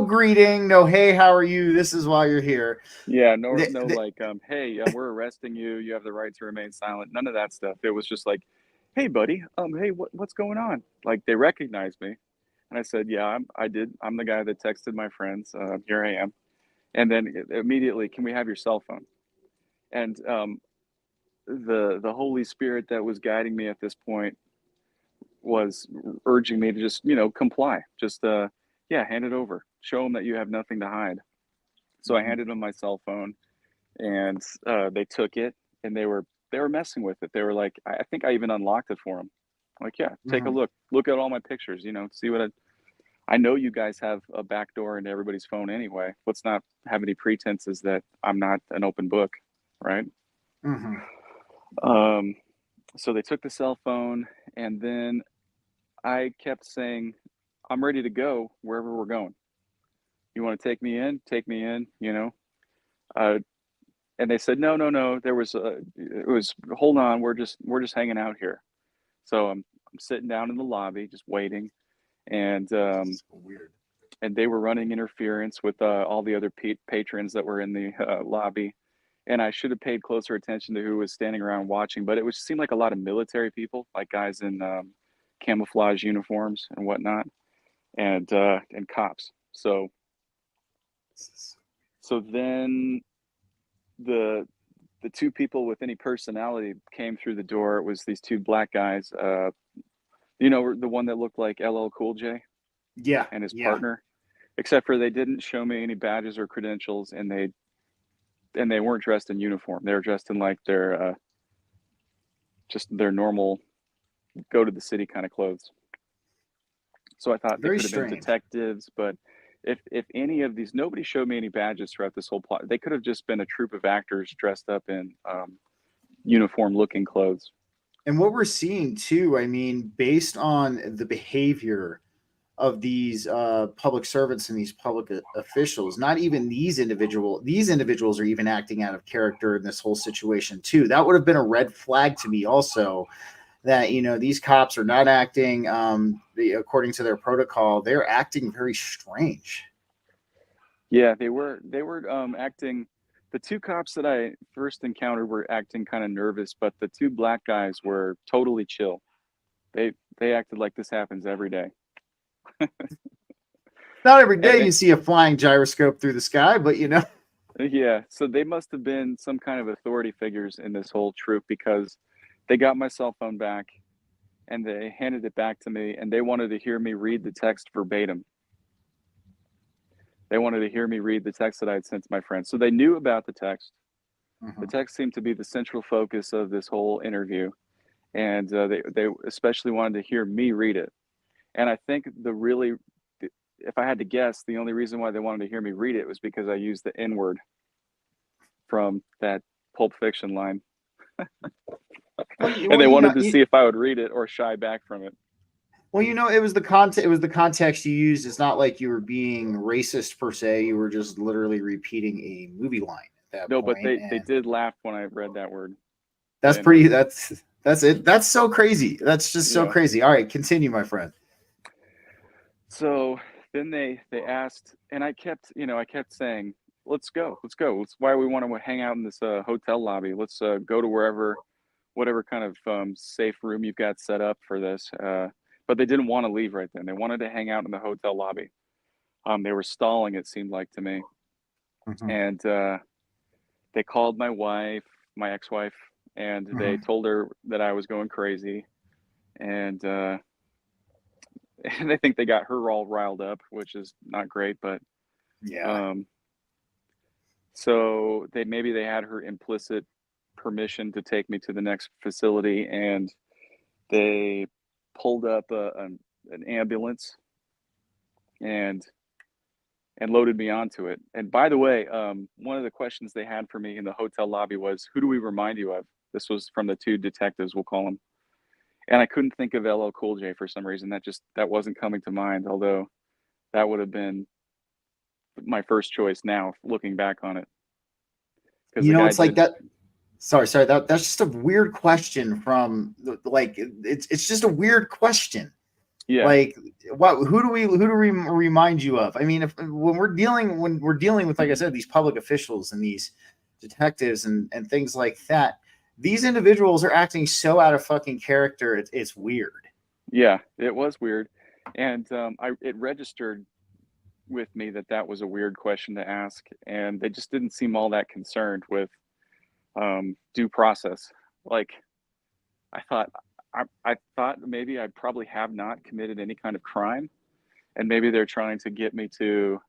greeting, no hey, how are you? This is why you're here. Yeah, like hey, we're arresting you. You have the right to remain silent. None of that stuff. It was just like, hey, buddy, hey, what's going on? Like they recognized me, and I said, yeah, I'm the guy that texted my friends. Here I am, and then immediately, can we have your cell phone? And the Holy Spirit that was guiding me at this point was urging me to just, you know, comply. Just hand it over. Show them that you have nothing to hide. So I handed them my cell phone, and they took it, and they were messing with it. They were like, I think I even unlocked it for them. I'm like, yeah, take a look at all my pictures, you know, see what I know you guys have a backdoor into everybody's phone anyway. Let's not have any pretenses that I'm not an open book, right? So they took the cell phone, and then I kept saying, I'm ready to go wherever we're going. You want to take me in? Take me in, you know? And they said, no. It was, hold on. We're just hanging out here. So I'm sitting down in the lobby, just waiting. And, weird. And they were running interference with all the other patrons that were in the lobby. And I should have paid closer attention to who was standing around watching, but it seemed like a lot of military people, like guys in camouflage uniforms and whatnot, and cops. So then the two people with any personality came through the door. It was these two black guys. You know, the one that looked like LL Cool J. Yeah. And his partner. Except for they didn't show me any badges or credentials, and they weren't dressed in uniform. They were dressed in like their just their normal go to the city kind of clothes. So I thought they could have been detectives, but if any of these, nobody showed me any badges throughout this whole plot. They could have just been a troupe of actors dressed up in uniform looking clothes. And what we're seeing too, I mean, based on the behavior of these public servants and these public officials. Not even these individuals are even acting out of character in this whole situation too. That would have been a red flag to me also, that these cops are not acting according to their protocol. They're acting very strange. Yeah, they were acting. The two cops that I first encountered were acting kind of nervous, but the two black guys were totally chill. They acted like this happens every day. Not every day They, you see a flying gyroscope through the sky, but yeah, so they must have been some kind of authority figures in this whole troop, because they got my cell phone back and they handed it back to me, and they wanted to hear me read the text verbatim. They wanted to hear me read the text that I had sent to my friends. So they knew about the text. The text seemed to be the central focus of this whole interview. And they especially wanted to hear me read it. And I think if I had to guess, the only reason why they wanted to hear me read it was because I used the N word from that Pulp Fiction line. And they wanted to see if I would read it or shy back from it. Well, it was the context. It was the context you used. It's not like you were being racist per se. You were just literally repeating a movie line at that No, point. but they did laugh when I read that word. That's pretty. That's it. That's so crazy. That's just so crazy. All right, continue, my friend. So then they asked, and I kept saying, let's go. That's why we want to hang out in this hotel lobby. Let's go to whatever kind of safe room you've got set up for this. But they didn't want to leave right then. They wanted to hang out in the hotel lobby. They were stalling, it seemed like to me. And they called my ex-wife, and they told her that I was going crazy. And I think they got her all riled up, which is not great, but yeah. So maybe they had her implicit permission to take me to the next facility, and they pulled up an ambulance and loaded me onto it. And by the way, one of the questions they had for me in the hotel lobby was, "Who do we remind you of?" This was from the two detectives, we'll call them. And I couldn't think of LL Cool J for some reason. That wasn't coming to mind, although that would have been my first choice now, looking back on it. It's like that. Sorry. That's just a weird question from it's just a weird question. Yeah. Like, who do we remind you of? I mean, when we're dealing with, like I said, these public officials and these detectives and things like that, these individuals are acting so out of fucking character. It's weird. Yeah, it was weird. And it registered with me that was a weird question to ask. And they just didn't seem all that concerned with due process. Like, I thought maybe I probably have not committed any kind of crime, and maybe they're trying to get me to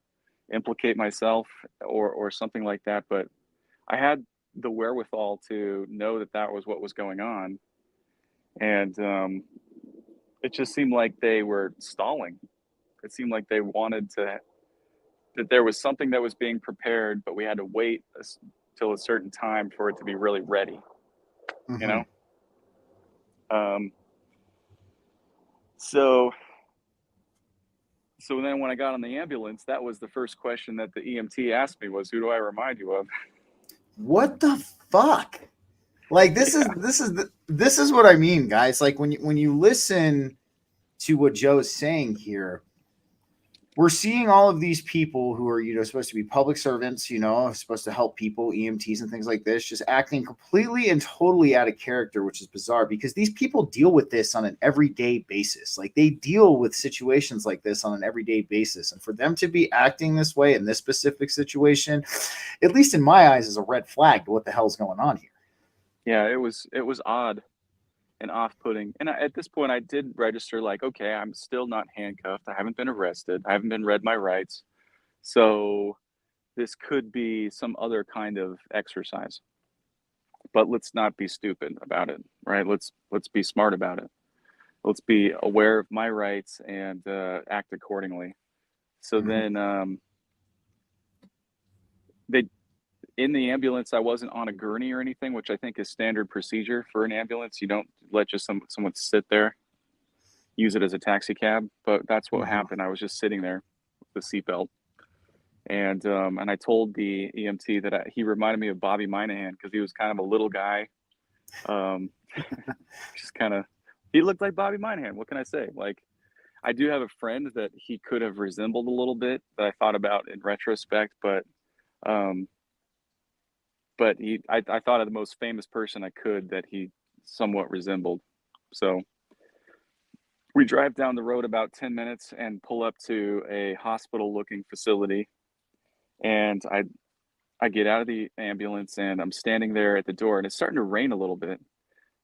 implicate myself or something like that. But I had the wherewithal to know that was what was going on. And it just seemed like they were stalling. It seemed like they wanted that there was something that was being prepared, but we had to wait till a certain time for it to be really ready, you know? So then when I got on the ambulance, that was the first question that the EMT asked me was, "Who do I remind you of?" What the fuck? Like, this is what I mean, guys. Like, when you listen to what Joe's saying here, we're seeing all of these people who are, supposed to be public servants, supposed to help people, EMTs and things like this, just acting completely and totally out of character, which is bizarre because these people deal with this on an everyday basis. Like, they deal with situations like this on an everyday basis. And for them to be acting this way in this specific situation, at least in my eyes, is a red flag to what the hell's going on here. Yeah, it was odd and off-putting. And at this point, I did register like, okay, I'm still not handcuffed. I haven't been arrested. I haven't been read my rights. So this could be some other kind of exercise. But let's not be stupid about it, right? Let's be smart about it. Let's be aware of my rights and act accordingly. So then in the ambulance, I wasn't on a gurney or anything, which I think is standard procedure for an ambulance. You don't let just someone sit there. use it as a taxi cab, but that's what Uh-huh. happened. I was just sitting there with the seatbelt, and I told the EMT that he reminded me of Bobby Minahan because he was kind of a little guy. Um, just kind of, he looked like Bobby Minahan. What can I say? Like, I do have a friend that he could have resembled a little bit that I thought about in retrospect, um, but I thought of the most famous person I could that he somewhat resembled. So we drive down the road about 10 minutes and pull up to a hospital looking facility. And I get out of the ambulance and I'm standing there at the door and it's starting to rain a little bit.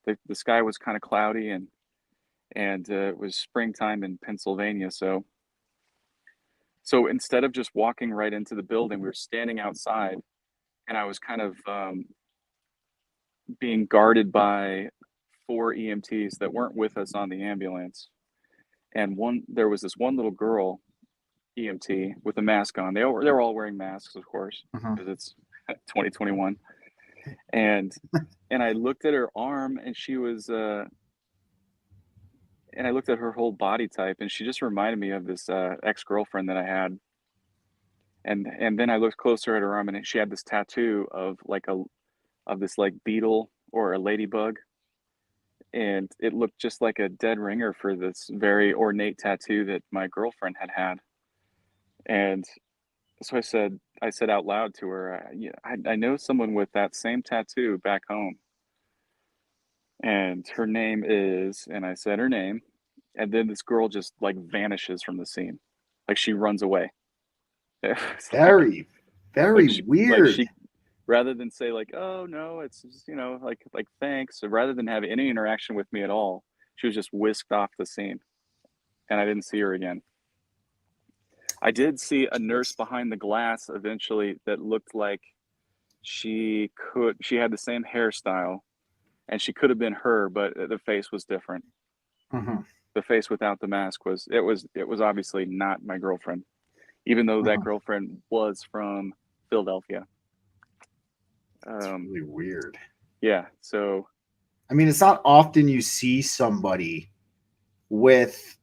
The sky was kind of cloudy and it was springtime in Pennsylvania. So instead of just walking right into the building, we were standing outside and I was kind of being guarded by 4 EMTs that weren't with us on the ambulance. And there was this one little girl EMT with a mask on. They were all wearing masks, of course, Uh-huh. because it's 2021. And I looked at her arm, and and I looked at her whole body type, and she just reminded me of this ex-girlfriend that I had. And then I looked closer at her arm, and she had this tattoo of this like beetle or a ladybug, and it looked just like a dead ringer for this very ornate tattoo that my girlfriend had had. And so I said out loud to her, yeah, I know someone with that same tattoo back home, and her name is, and I said her name, and then this girl just like vanishes from the scene, like she runs away. It's Very, like very weird. she rather than say like, oh no, it's just, like thanks, so rather than have any interaction with me at all, she was just whisked off the scene, and I didn't see her again. I did see a nurse behind the glass eventually that looked like she had the same hairstyle and she could have been her, but the face was different. Uh-huh. The face without the mask was obviously not my girlfriend, even though that Uh-huh. girlfriend was from Philadelphia. It's Um, really weird. yeah, so I mean, it's not often you see somebody with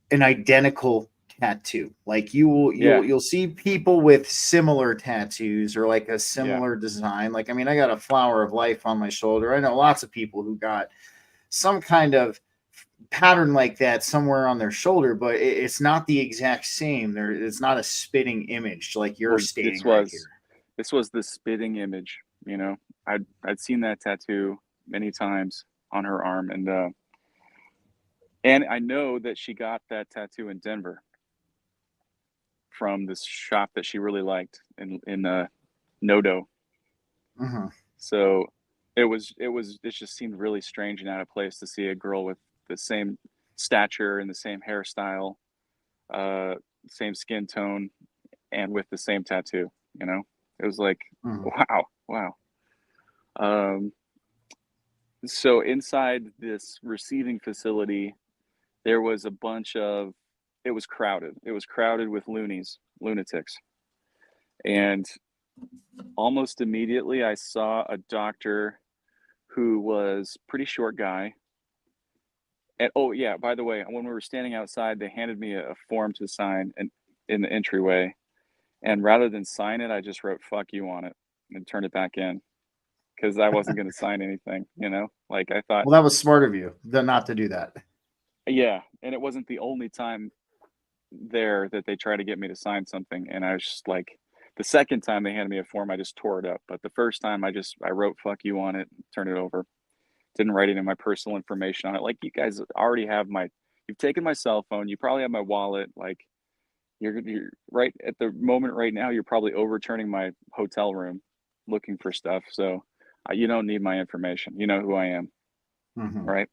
an identical tattoo. Like yeah, you'll see people with similar tattoos or like a yeah, similar design. Like, I mean, I got a flower of life on my shoulder. I know lots of people who got some kind of pattern like that somewhere on their shoulder, but it's not the exact same. It's not a spitting image like you're well, stating right here. this was the spitting image. I'd seen that tattoo many times on her arm, and I know that she got that tattoo in Denver from this shop that she really liked in Nodo. Uh-huh. So it just seemed really strange and out of place to see a girl with the same stature and the same hairstyle, uh, same skin tone, and with the same tattoo. It was like, Uh-huh. wow, wow. Um, so inside this receiving facility, there was a bunch of. It was crowded. It was crowded with lunatics, and almost immediately I saw a doctor who was pretty short guy. And oh yeah, by the way, when we were standing outside, they handed me a form to sign in the entryway. And rather than sign it, I just wrote "fuck you" on it and turned it back in because I wasn't going to sign anything. Like I thought, Well, that was smart of you not to do that. yeah. And it wasn't the only time there that they tried to get me to sign something, and I was just like, the second time they handed me a form, I just tore it up. But the first time, I wrote "fuck you" on it, turned it over. Didn't write any of my personal information on it. Like, you guys already have you've taken my cell phone. You probably have my wallet. Like, you're right at the moment right now. You're probably overturning my hotel room, looking for stuff. So you don't need my information. You know who I am, Uh-huh. right?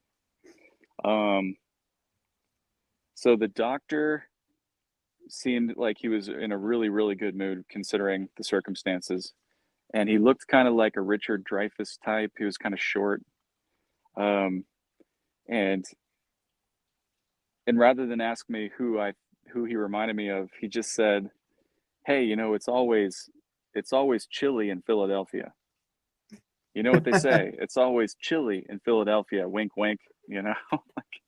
Um, so the doctor seemed like he was in a really, really good mood considering the circumstances, and he looked kind of like a Richard Dreyfuss type. He was kind of short, um, and rather than ask me who he reminded me of, he just said, "Hey, it's always chilly in Philadelphia." You know what they say? It's always chilly in Philadelphia. Wink, wink. You know?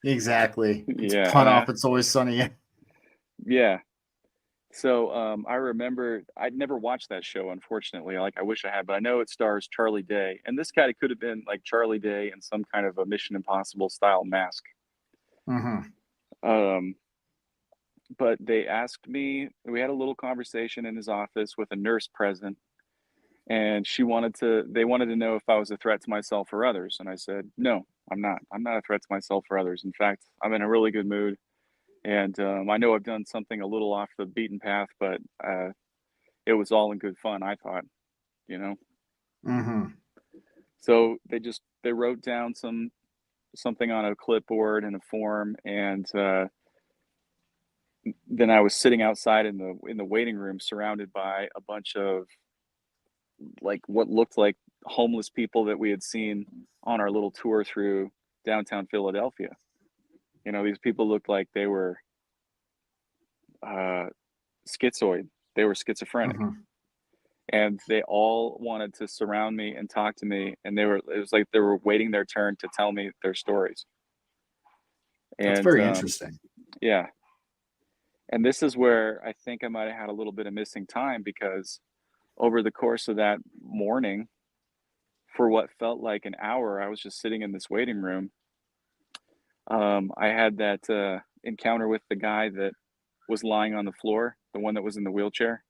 Exactly. It's Yeah, pun off. It's always sunny. yeah. So I remember I'd never watched that show, unfortunately. Like I wish I had, but I know it stars Charlie Day, and this guy could have been like Charlie Day in some kind of a Mission Impossible style mask. Hmm. Um, but they asked me. We had a little conversation in his office with a nurse present, and they wanted to know if I was a threat to myself or others, and I said, no, I'm not. I'm not a threat to myself or others. In fact, I'm in a really good mood, and I know I've done something a little off the beaten path, but it was all in good fun, I thought, you know. Hmm. So they wrote down something on a clipboard in a form, and then I was sitting outside in the waiting room, surrounded by a bunch of like what looked like homeless people that we had seen on our little tour through downtown Philadelphia. You know, these people looked like they were uh, schizoid. They were schizophrenic, Hmm. and they all wanted to surround me and talk to me, and it was like they were waiting their turn to tell me their stories. That's And very interesting. yeah, and this is where I think I might have had a little bit of missing time, because over the course of that morning, for what felt like an hour, I was just sitting in this waiting room. I had that encounter with the guy that was lying on the floor, the one that was in the wheelchair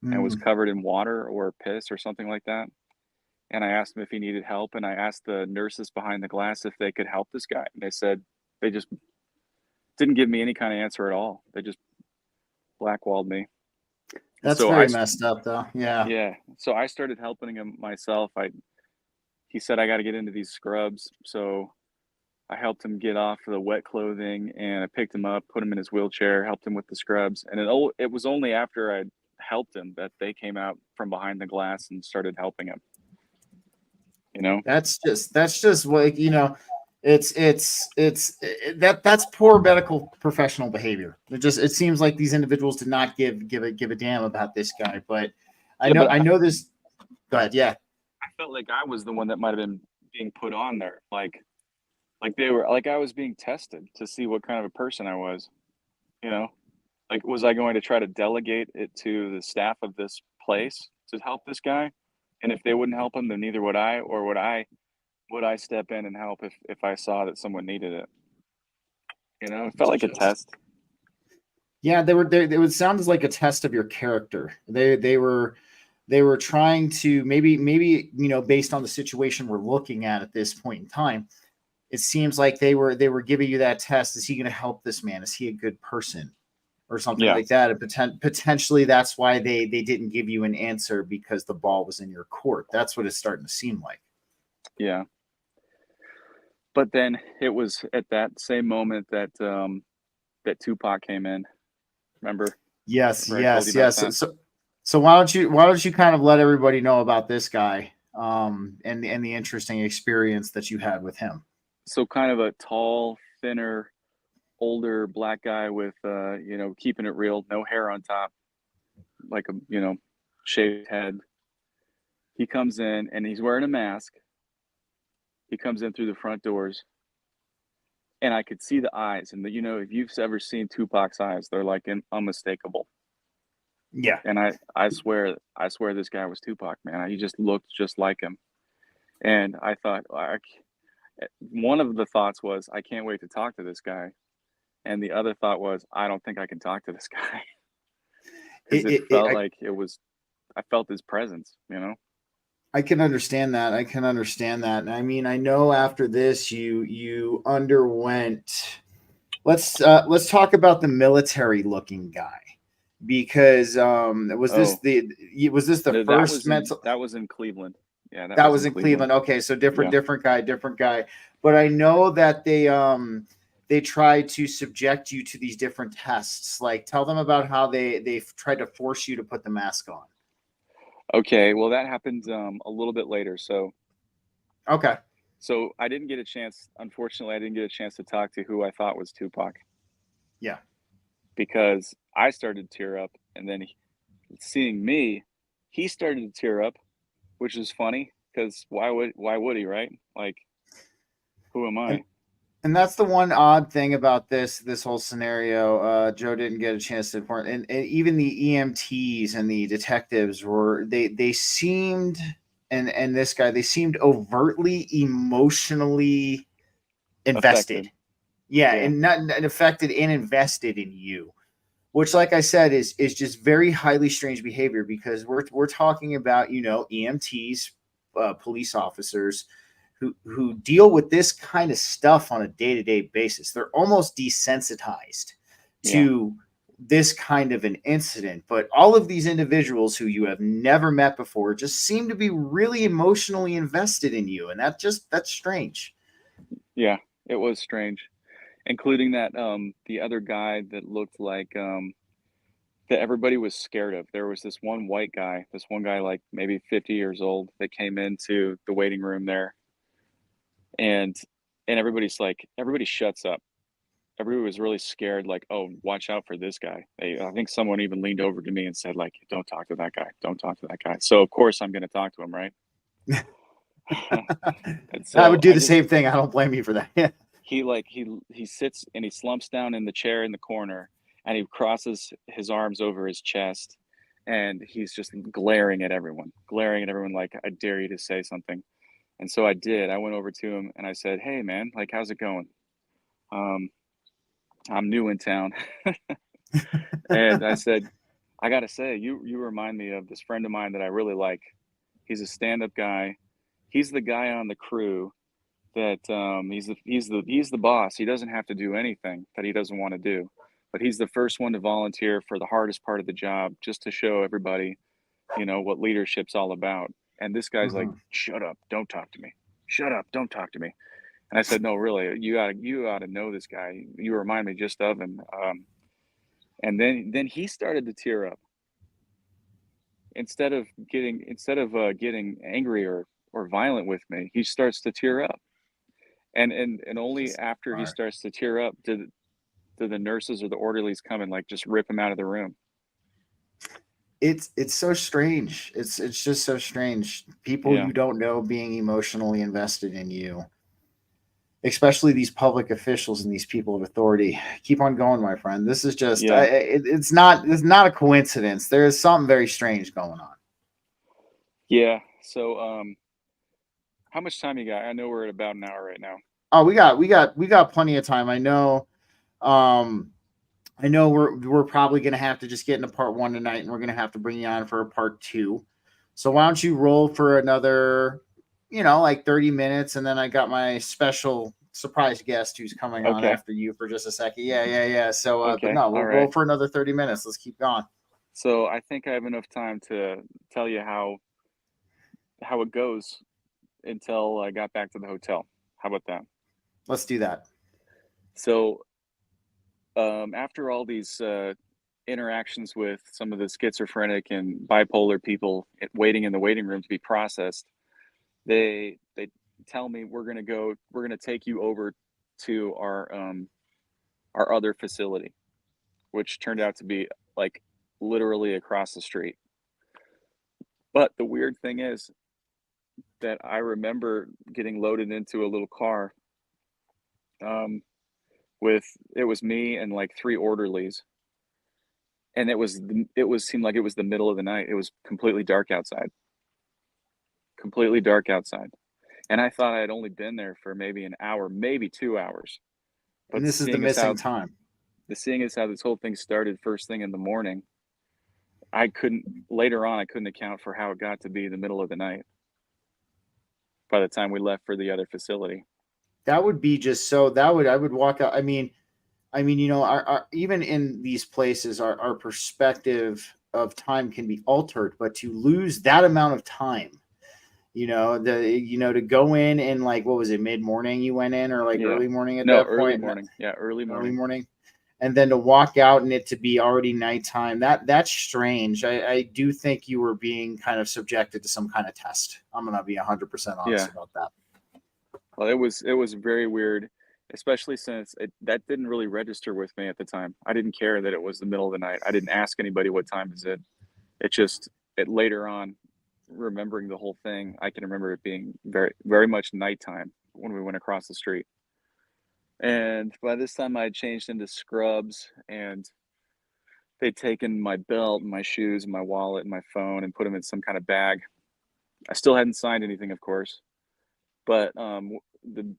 and was Mm. covered in water or piss or something like that. And I asked him if he needed help, and I asked the nurses behind the glass if they could help this guy. And they said they just didn't give me any kind of answer at all. They just blackwalled me. And That's so very messed up, though. Yeah. yeah, so I started helping him myself. He said I got to get into these scrubs, so I helped him get off the wet clothing, and I picked him up, put him in his wheelchair, helped him with the scrubs. And it was only after I helped him that they came out from behind the glass and started helping him. You know? That's just what that's poor medical professional behavior. It seems like these individuals did not give a damn about this guy. But I Yeah, know but I know this. Go ahead. Yeah. I felt like I was the one that might have been being put on there. Like they were like I was being tested to see what kind of a person I was. You know? Like, was I going to try to delegate it to the staff of this place to help this guy? And if they wouldn't help him, then neither would I. Or would I step in and help if I saw that someone needed it? You know, it felt It's like a just test. Yeah, they would sound like a test of your character. They were trying to maybe based on the situation we're looking at this point in time, it seems like they were giving you that test. Is he going to help this man? Is he a good person? Or something Yeah, like that. And potentially that's why they didn't give you an answer, because the ball was in your court. That's what it's starting to seem like. yeah. But then it was at that same moment that that Tupac came in. Remember? Yes, Remember I told you yes, about yes. that? So why don't you kind of let everybody know about this guy, and the interesting experience that you had with him? So kind of a tall, thinner, older black guy with keeping it real, no hair on top, like a shaved head. He comes in and he's wearing a mask. He comes in through the front doors, and I could see the eyes. And if you've ever seen Tupac's eyes, they're like unmistakable. Yeah. And I swear this guy was Tupac, man. He just looked just like him. And I thought, one of the thoughts was, I can't wait to talk to this guy. And the other thought was, I don't think I can talk to this guy, because It, it it, it felt I, like I felt his presence, I can understand that. I can understand that. And I mean, I know after this you underwent. Let's talk about the military looking guy, because Oh, was this the no, first mental that was in Cleveland. Yeah, that that was was in in Cleveland. Cleveland? Okay, so different Yeah. different guy. But I know that they tried to subject you to these different tests. Like, tell them about how they've tried to force you to put the mask on. Okay, well, that happened a little bit later. Okay. So I didn't get a chance. Unfortunately, I didn't get a chance to talk to who I thought was Tupac, Yeah. because I started to tear up, and then seeing me, he started to tear up, which is funny. because why would he, right? Like, who am I? And and that's the one odd thing about this whole scenario. Joe didn't get a chance to report, and even the EMTs and the detectives were they seemed and this guy they seemed overtly emotionally invested. Affected. Yeah, Yeah. and not affected and invested in you, which, like I said, is just very highly strange behavior because we're talking about EMTs, police officers who deal with this kind of stuff on a day to day basis. They're almost desensitized Yeah. to this kind of an incident, but all of these individuals who you have never met before just seem to be really emotionally invested in you, and that's strange. Yeah. It was strange, including that the other guy that looked like that everybody was scared of. There was this one guy like maybe 50 years old that came into the waiting room there, and everybody shuts up. Everybody was really scared, like, oh, watch out for this guy. I think someone even leaned over to me and said, like, don't talk to that guy. Don't talk to that guy. So of course I'm gonna talk to him, right? And I would so do the same thing. I don't blame you for that. he sits and he slumps down in the chair in the corner and he crosses his arms over his chest and he's just glaring at everyone like, I dare you to say something. And so I did. I went over to him and I said, hey man, like, how's it going? Um, I'm new in town. And I said, I gotta say, you remind me of this friend of mine that I really like. He's a stand-up guy. He's the guy on the crew that he's the boss. He doesn't have to do anything that he doesn't want to do, but he's the first one to volunteer for the hardest part of the job, just to show everybody, what leadership's all about. And this guy's like, Mhm. "Shut up! Don't talk to me. Shut up! Don't talk to me." And I said, "No, really, you ought to know this guy. You remind me just of him." And then he started to tear up instead of getting angry or violent with me. He starts to tear up, and only after he Smart. starts to tear up do the nurses or the orderlies come and like just rip him out of the room. It's so strange. It's just so strange. People Yeah, you don't know being emotionally invested in you, especially these public officials and these people of authority. Keep on going, my friend. This is just yeah, it's not a coincidence. There is something very strange going on. yeah. So, how much time you got? I know we're at about an hour right now. Oh, we got plenty of time. Um I know we're probably gonna have to just get into part one tonight, and we're gonna have to bring you on for a part two. So why don't you roll for another, like 30 minutes, and then I got my special surprise guest who's coming on Okay, after you for just a second. Yeah, yeah, yeah. So, but okay, no, all we'll roll right. for another 30 minutes. Let's keep going. So I think I have enough time to tell you how it goes until I got back to the hotel. How about that? Let's do that. So, after all these interactions with some of the schizophrenic and bipolar people waiting in the waiting room to be processed, they tell me we're gonna take you over to our other facility, which turned out to be like literally across the street. But the weird thing is that I remember getting loaded into a little car, um, with it was me and like three orderlies, and it seemed like it was the middle of the night. It was completely dark outside, and I thought I had only been there for maybe an hour, maybe 2 hours. And But this is the missing time. seeing as how this whole thing started first thing in the morning, I couldn't later on I couldn't account for how it got to be the middle of the night by the time we left for the other facility. That would be just so. I would walk out. I mean, our even in these places, our perspective of time can be altered, but to lose that amount of time, to go in and like, what was it, mid morning you went in, or like Yeah. early morning at No, that early point? morning. Yeah, early Early morning. morning, and then to walk out and it to be already nighttime. That's strange. I do think you were being kind of subjected to some kind of test. I'm gonna be 100% honest Yeah. about that. Well, it was very weird, especially since that didn't really register with me at the time. I didn't care that it was the middle of the night. I didn't ask anybody what time is it. It just it later on. remembering the whole thing, I can remember it being very, very much nighttime when we went across the street. And by this time, I had changed into scrubs, and they'd taken my belt and my shoes and my wallet and my phone and put them in some kind of bag. I still hadn't signed anything, of course, but the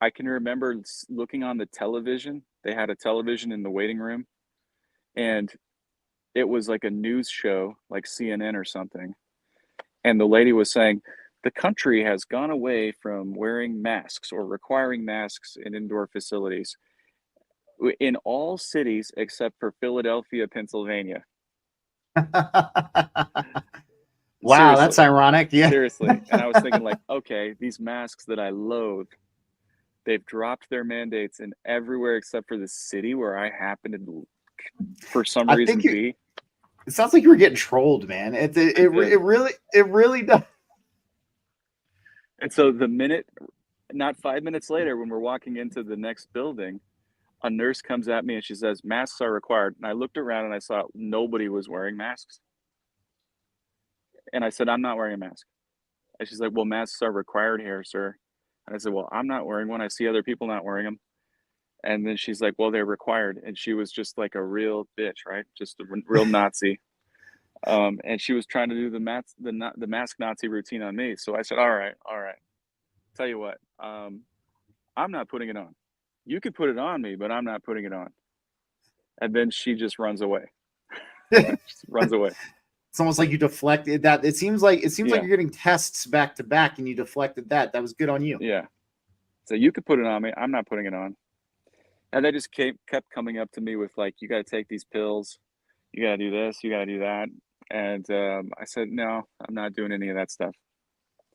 I can remember looking on the television. They had a television in the waiting room, and it was like a news show, like CNN or something. And the lady was saying, the country has gone away from wearing masks or requiring masks in indoor facilities in all cities except for Philadelphia, Pennsylvania. Wow, that's Seriously, ironic. Yeah. seriously. And I was thinking, like, okay, these masks that I loathe, they've dropped their mandates in everywhere except for the city where I happen to, for some I think reason, you be. it sounds like you were getting trolled, man. I did. It really does. And so the minute, not 5 minutes later, when we're walking into the next building, a nurse comes at me and she says, masks are required. And I looked around and I saw nobody was wearing masks. And I said, I'm not wearing a mask. And she's like, well, masks are required here, sir. And I said, well, I'm not wearing one. I see other people not wearing them. And then she's like, well, they're required. And she was just like a real bitch, right? Just a real Nazi. And she was trying to do the mask Nazi routine on me. So I said, all right. Tell you what, I'm not putting it on. You could put it on me, but I'm not putting it on. And then she just runs away. Just runs away. It's almost like you deflected that. It seems like Yeah. you're getting tests back to back, and you deflected that. That was good on you. Yeah. So you could put it on me. I'm not putting it on. And they just kept coming up to me with like, you got to take these pills. You got to do this. You got to do that. And I said, no, I'm not doing any of that stuff.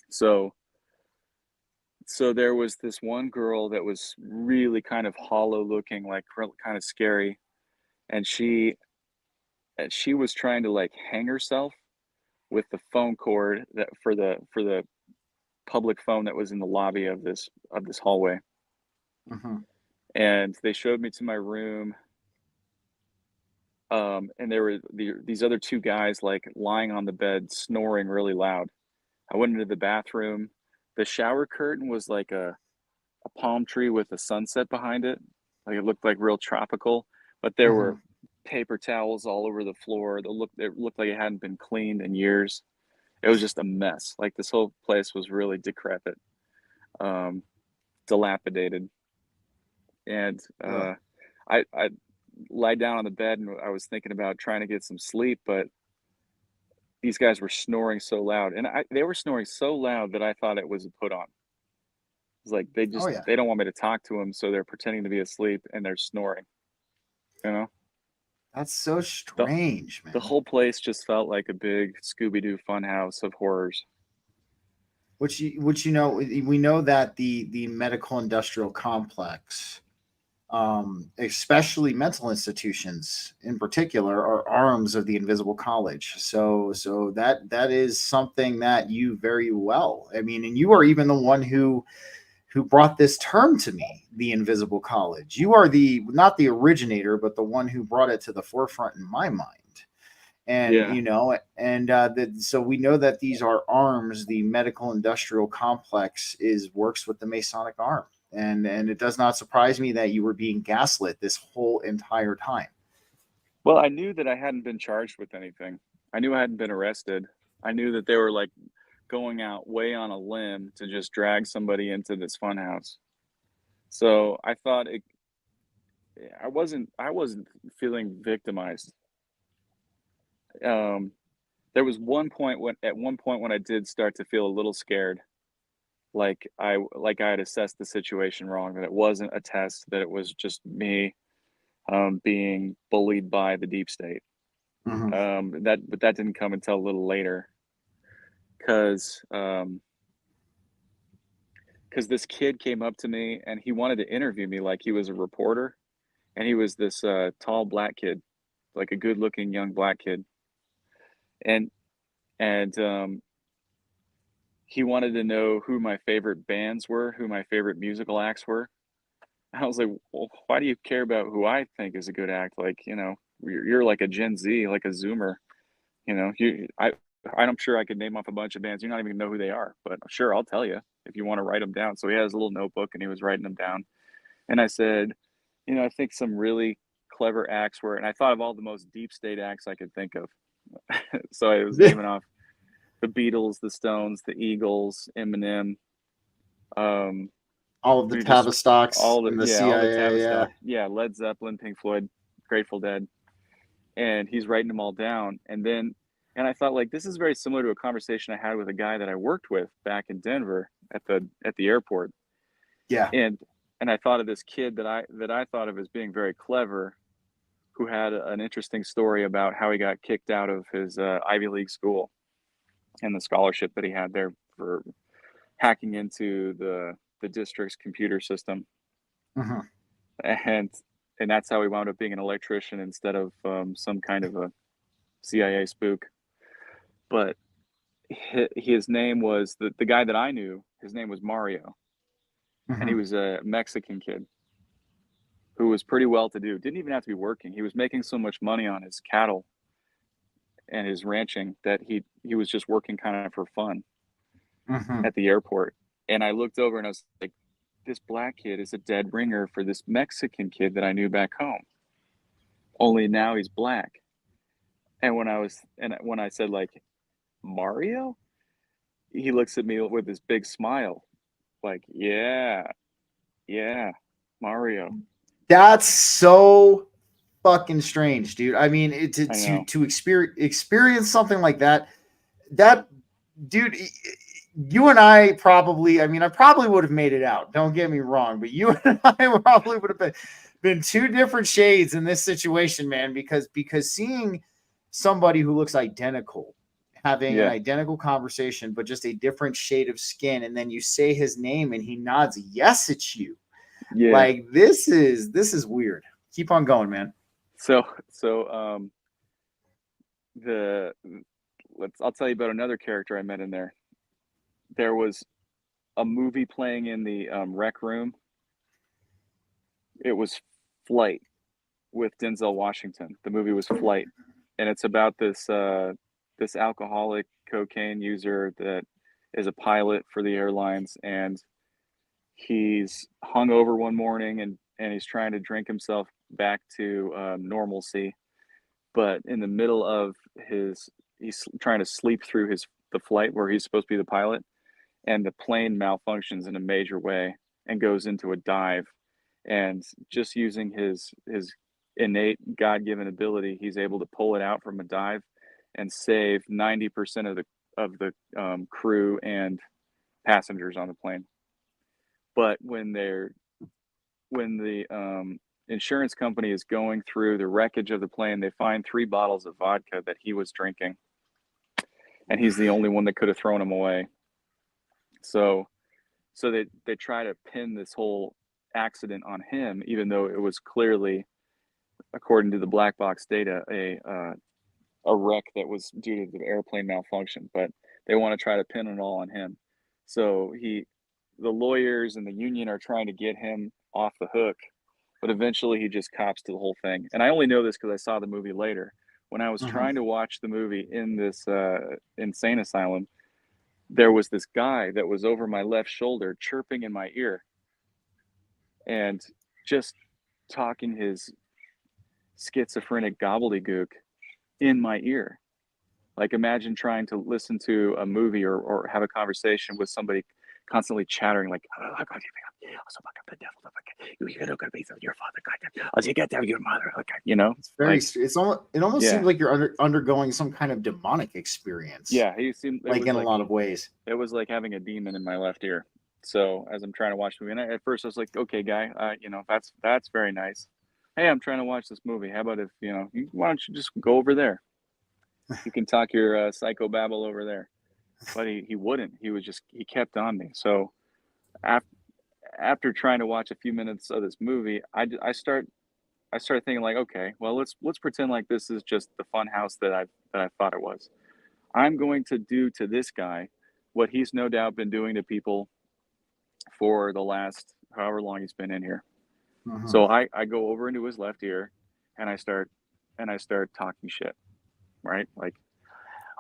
So there was this one girl that was really kind of hollow looking, like kind of scary. And she was trying to like hang herself with the phone cord that for the public phone that was in the lobby of this hallway. Mm-hmm. And they showed me to my room, and there were these other two guys like lying on the bed snoring really loud. I went into the bathroom. The shower curtain was like a palm tree with a sunset behind it, like it looked like real tropical, but there Mm-hmm. were paper towels all over the floor. It looked like it hadn't been cleaned in years. It was just a mess. Like this whole place was really decrepit, um, dilapidated. And I lied down on the bed and I was thinking about trying to get some sleep, but these guys were snoring so loud, and they were snoring so loud that I thought it was a put on. It's like Oh yeah, they don't want me to talk to them, so they're pretending to be asleep and they're snoring. You know, that's so the strange, the man. whole place just felt like a big Scooby Doo funhouse of horrors. Which you know, we know that the medical industrial complex, especially mental institutions in particular, are arms of the invisible college. So that is something that you very well. I mean, and you are even the one who brought this term to me, the invisible college. You are the not the originator, but the one who brought it to the forefront in my mind. And Yeah. you know, and so we know that these are arms. The medical industrial complex is works with the Masonic arm, and it does not surprise me that you were being gaslit this whole entire time. Well, I knew that I hadn't been charged with anything. I knew I hadn't been arrested. I knew that they were like going out way on a limb to just drag somebody into this funhouse. So I thought I wasn't feeling victimized. Um, there was one point when I did start to feel a little scared, like I had assessed the situation wrong, that it wasn't a test, that it was just me being bullied by the deep state. Mhm. But that didn't come until a little later, because this kid came up to me and he wanted to interview me like he was a reporter, and he was this tall black kid, like a good-looking young black kid, and and he wanted to know who my favorite bands were, who my favorite musical acts were. I was like, well, why do you care about who I think is a good act? Like, you know, you're like a Gen Z, like a Zoomer. You know, I'm sure I could name off a bunch of bands. You're not even gonna know who they are, but sure, I'll tell you if you want to write them down. So he has a little notebook and he was writing them down. And I said, I think some really clever acts were, and I thought of all the most deep state acts I could think of. So I was naming off the Beatles, the Stones, the Eagles, Eminem, all of the just Tavistocks and the all the CIA. Yeah. Tavistock, Led Zeppelin, Pink Floyd, Grateful Dead, and he's writing them all down. And I thought, like, this is very similar to a conversation I had with a guy that I worked with back in Denver at the airport. Yeah. And I thought of this kid that I thought of as being very clever, who had an interesting story about how he got kicked out of his Ivy League school and the scholarship that he had there for hacking into the district's computer system. Mm-hmm. And that's how he wound up being an electrician instead of some kind of a CIA spook. But his name was the guy that I knew. His name was Mario, Mm-hmm. and he was a Mexican kid who was pretty well to do. Didn't even have to be working. He was making so much money on his cattle and his ranching that he was just working kind of for fun Mm-hmm. at the airport. And I looked over and I was like, this black kid is a dead ringer for this Mexican kid that I knew back home. Only now he's black. And when I said, like, Mario, he looks at me with this big smile, like, yeah, Mario. That's so fucking strange, dude. I mean, to experience something like that, dude, you and I probably, I probably would have made it out. Don't get me wrong, but you and I probably would have been two different shades in this situation, man, because seeing somebody who looks identical having an identical conversation, but just a different shade of skin, and then you say his name and he nods yes at you. Yeah. Like, this is weird. Keep on going, man. I'll tell you about another character I met in there. There was a movie playing in the rec room. It was Flight with Denzel Washington. The movie was Flight, and it's about this alcoholic cocaine user that is a pilot for the airlines, and he's hungover one morning and he's trying to drink himself back to normalcy, but in the middle of he's trying to sleep through the flight where he's supposed to be the pilot, and the plane malfunctions in a major way and goes into a dive, and just using his innate God-given ability, he's able to pull it out from a dive and save 90% of the crew and passengers on the plane. But when the insurance company is going through the wreckage of the plane, they find 3 bottles of vodka that he was drinking, and he's the only one that could have thrown them away. So they try to pin this whole accident on him, even though it was clearly, according to the black box data, a wreck that was due to the airplane malfunction. But they want to try to pin it all on him. So the lawyers and the union are trying to get him off the hook, but eventually he just cops to the whole thing. And I only know this because I saw the movie later. When I was trying to watch the movie in this insane asylum, there was this guy that was over my left shoulder chirping in my ear and just talking his schizophrenic gobbledygook in my ear. Like, imagine trying to listen to a movie or have a conversation with somebody constantly chattering, like, your father, your mother. It's almost seems like you're undergoing some kind of demonic experience. Yeah, he seemed like in a lot of ways. It was like having a demon in my left ear. So as I'm trying to watch the movie, and at first I was like, okay, guy, that's very nice. Hey, I'm trying to watch this movie. How about if why don't you just go over there? You can talk your psychobabble over there. But he wouldn't. He kept on me. So after trying to watch a few minutes of this movie, I started thinking, like, okay, well, let's pretend like this is just the fun house that I thought it was. I'm going to do to this guy what he's no doubt been doing to people for the last however long he's been in here. So I go over into his left ear and I start talking shit, right? Like,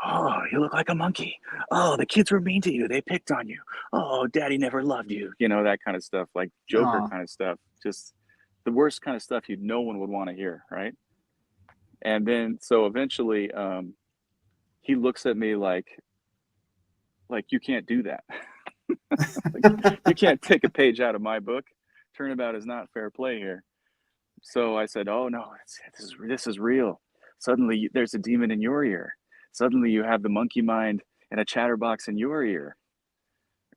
Oh, you look like a monkey. Oh, the kids were mean to you. They picked on you. Oh, daddy never loved you. You know, that kind of stuff, like Joker Uh, kind of stuff. Just the worst kind of stuff no one would want to hear, right? And then so eventually he looks at me like you can't do that. Like, you can't take a page out of my book. Turnabout is not fair play here. So I said, "Oh no, this is real. Suddenly there's a demon in your ear. Suddenly you have the monkey mind and a chatterbox in your ear.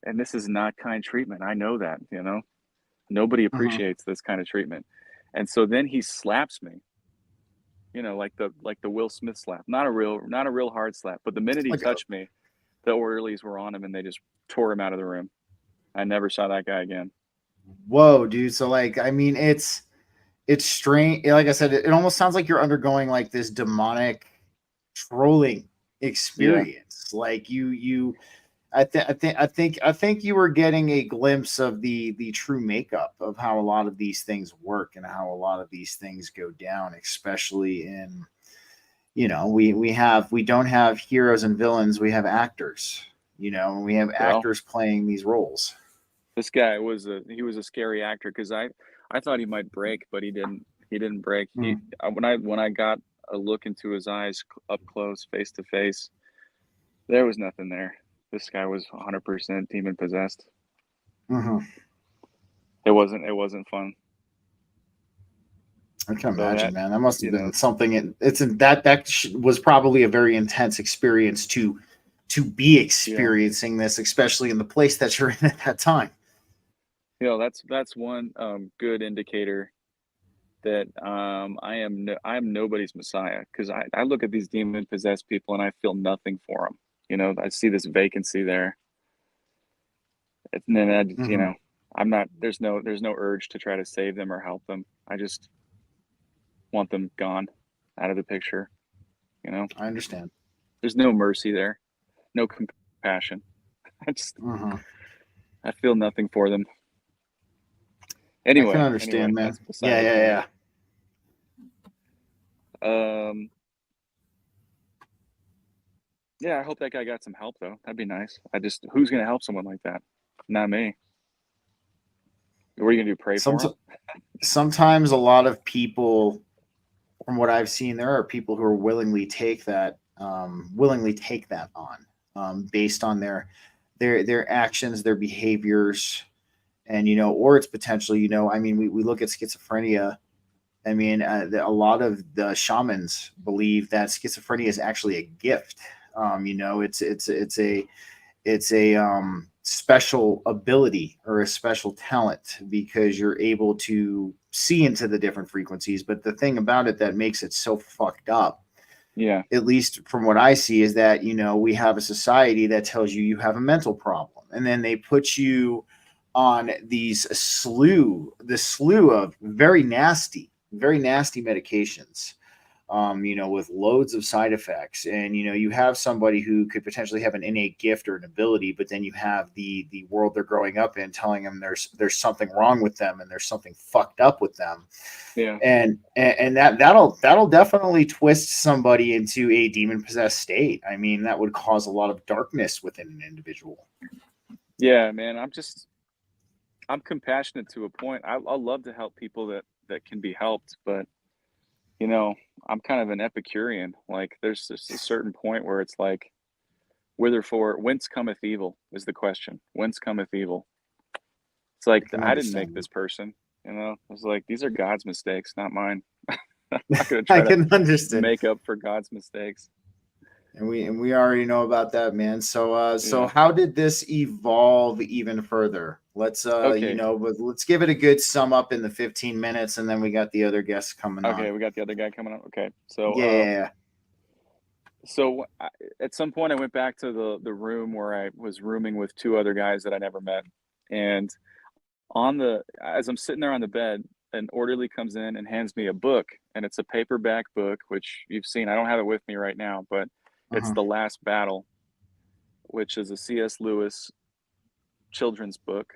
And this is not kind treatment. I know that, you know. Nobody mhm. appreciates this kind of treatment." And so then he slaps me, you know, like the Will Smith slap. Not a real hard slap, but the minute he Like, touched me, the orderlies were on him and they just tore him out of the room. I never saw that guy again. whoa, dude. So like, I mean, it's strange. Like I said, it almost sounds like you're undergoing like this demonic trolling Yeah. experience. Like I think you were getting a glimpse of the true makeup of how a lot of these things work and how a lot of these things go down, especially in, we don't have heroes and villains, we have actors, and we have Well, actors playing these roles. this guy was a scary actor because I thought he might break, but he didn't. He didn't break. He Mm-hmm. when I got a look into his eyes up close, face to face, there was nothing there. This guy was 100% demon possessed. Mm-hmm. It wasn't fun. I can So imagine, that, man. That must have you been know, something. Was probably a very intense experience to be yeah, experiencing this, especially in the place that you're in at that time. that's one good indicator that I am nobody's messiah because I look at these demon possessed people and I feel nothing for them. You know, I see this vacancy there, and then you Mm-hmm. know, there's no urge to try to save them or help them. I just want them gone out of the picture. You know, I understand. there's no mercy there, no compassion. I just Mm-hmm. I feel nothing for them. I can Anyway, understand, man. that's beside Yeah, the yeah, point. yeah. Um, yeah, I hope that guy got some help though. That'd be nice. Who's gonna help someone like that? Not me. What are you gonna do? Pray Some for him? Sometimes a lot of people, from what I've seen, there are people who are willingly take that on, based on their actions, their behaviors, and or it's potentially, I mean, we look at schizophrenia. I mean, a lot of the shamans believe that schizophrenia is actually a gift. It's a special ability or a special talent because you're able to see into the different frequencies. But the thing about it that makes it so fucked up, Yeah, at least from what I see, is that we have a society that tells you have a mental problem, and then they put you on this slew of very nasty medications, with loads of side effects. And you have somebody who could potentially have an innate gift or an ability, but then you have the world they're growing up in telling them there's something wrong with them and there's something fucked up with them. yeah, And that'll definitely twist somebody into a demon possessed state. I mean, that would cause a lot of darkness within an individual. yeah, man. I'm compassionate to a point. I'll love to help people that can be helped, but you know, I'm kind of an Epicurean. Like, there's just a certain point where it's like, whitherefore, whence cometh evil is the question. Whence cometh evil? It's like I can I didn't make understand. this person. You know, it's like these are God's mistakes, not mine. I'm not gonna I try to can understand. make up for God's mistakes. And we already know about that, man. So Yeah. how did this evolve even further? Okay. Let's give it a good sum up in the 15 minutes, and then we got the other guests coming Okay. on. We got the other guy coming up. Okay. Yeah. So at some point, I went back to the room where I was rooming with two other guys that I never met, and as I'm sitting there on the bed, an orderly comes in and hands me a book, and it's a paperback book, which you've seen. I don't have it with me right now, but it's Uh-huh. The Last Battle, which is a C.S. Lewis children's book,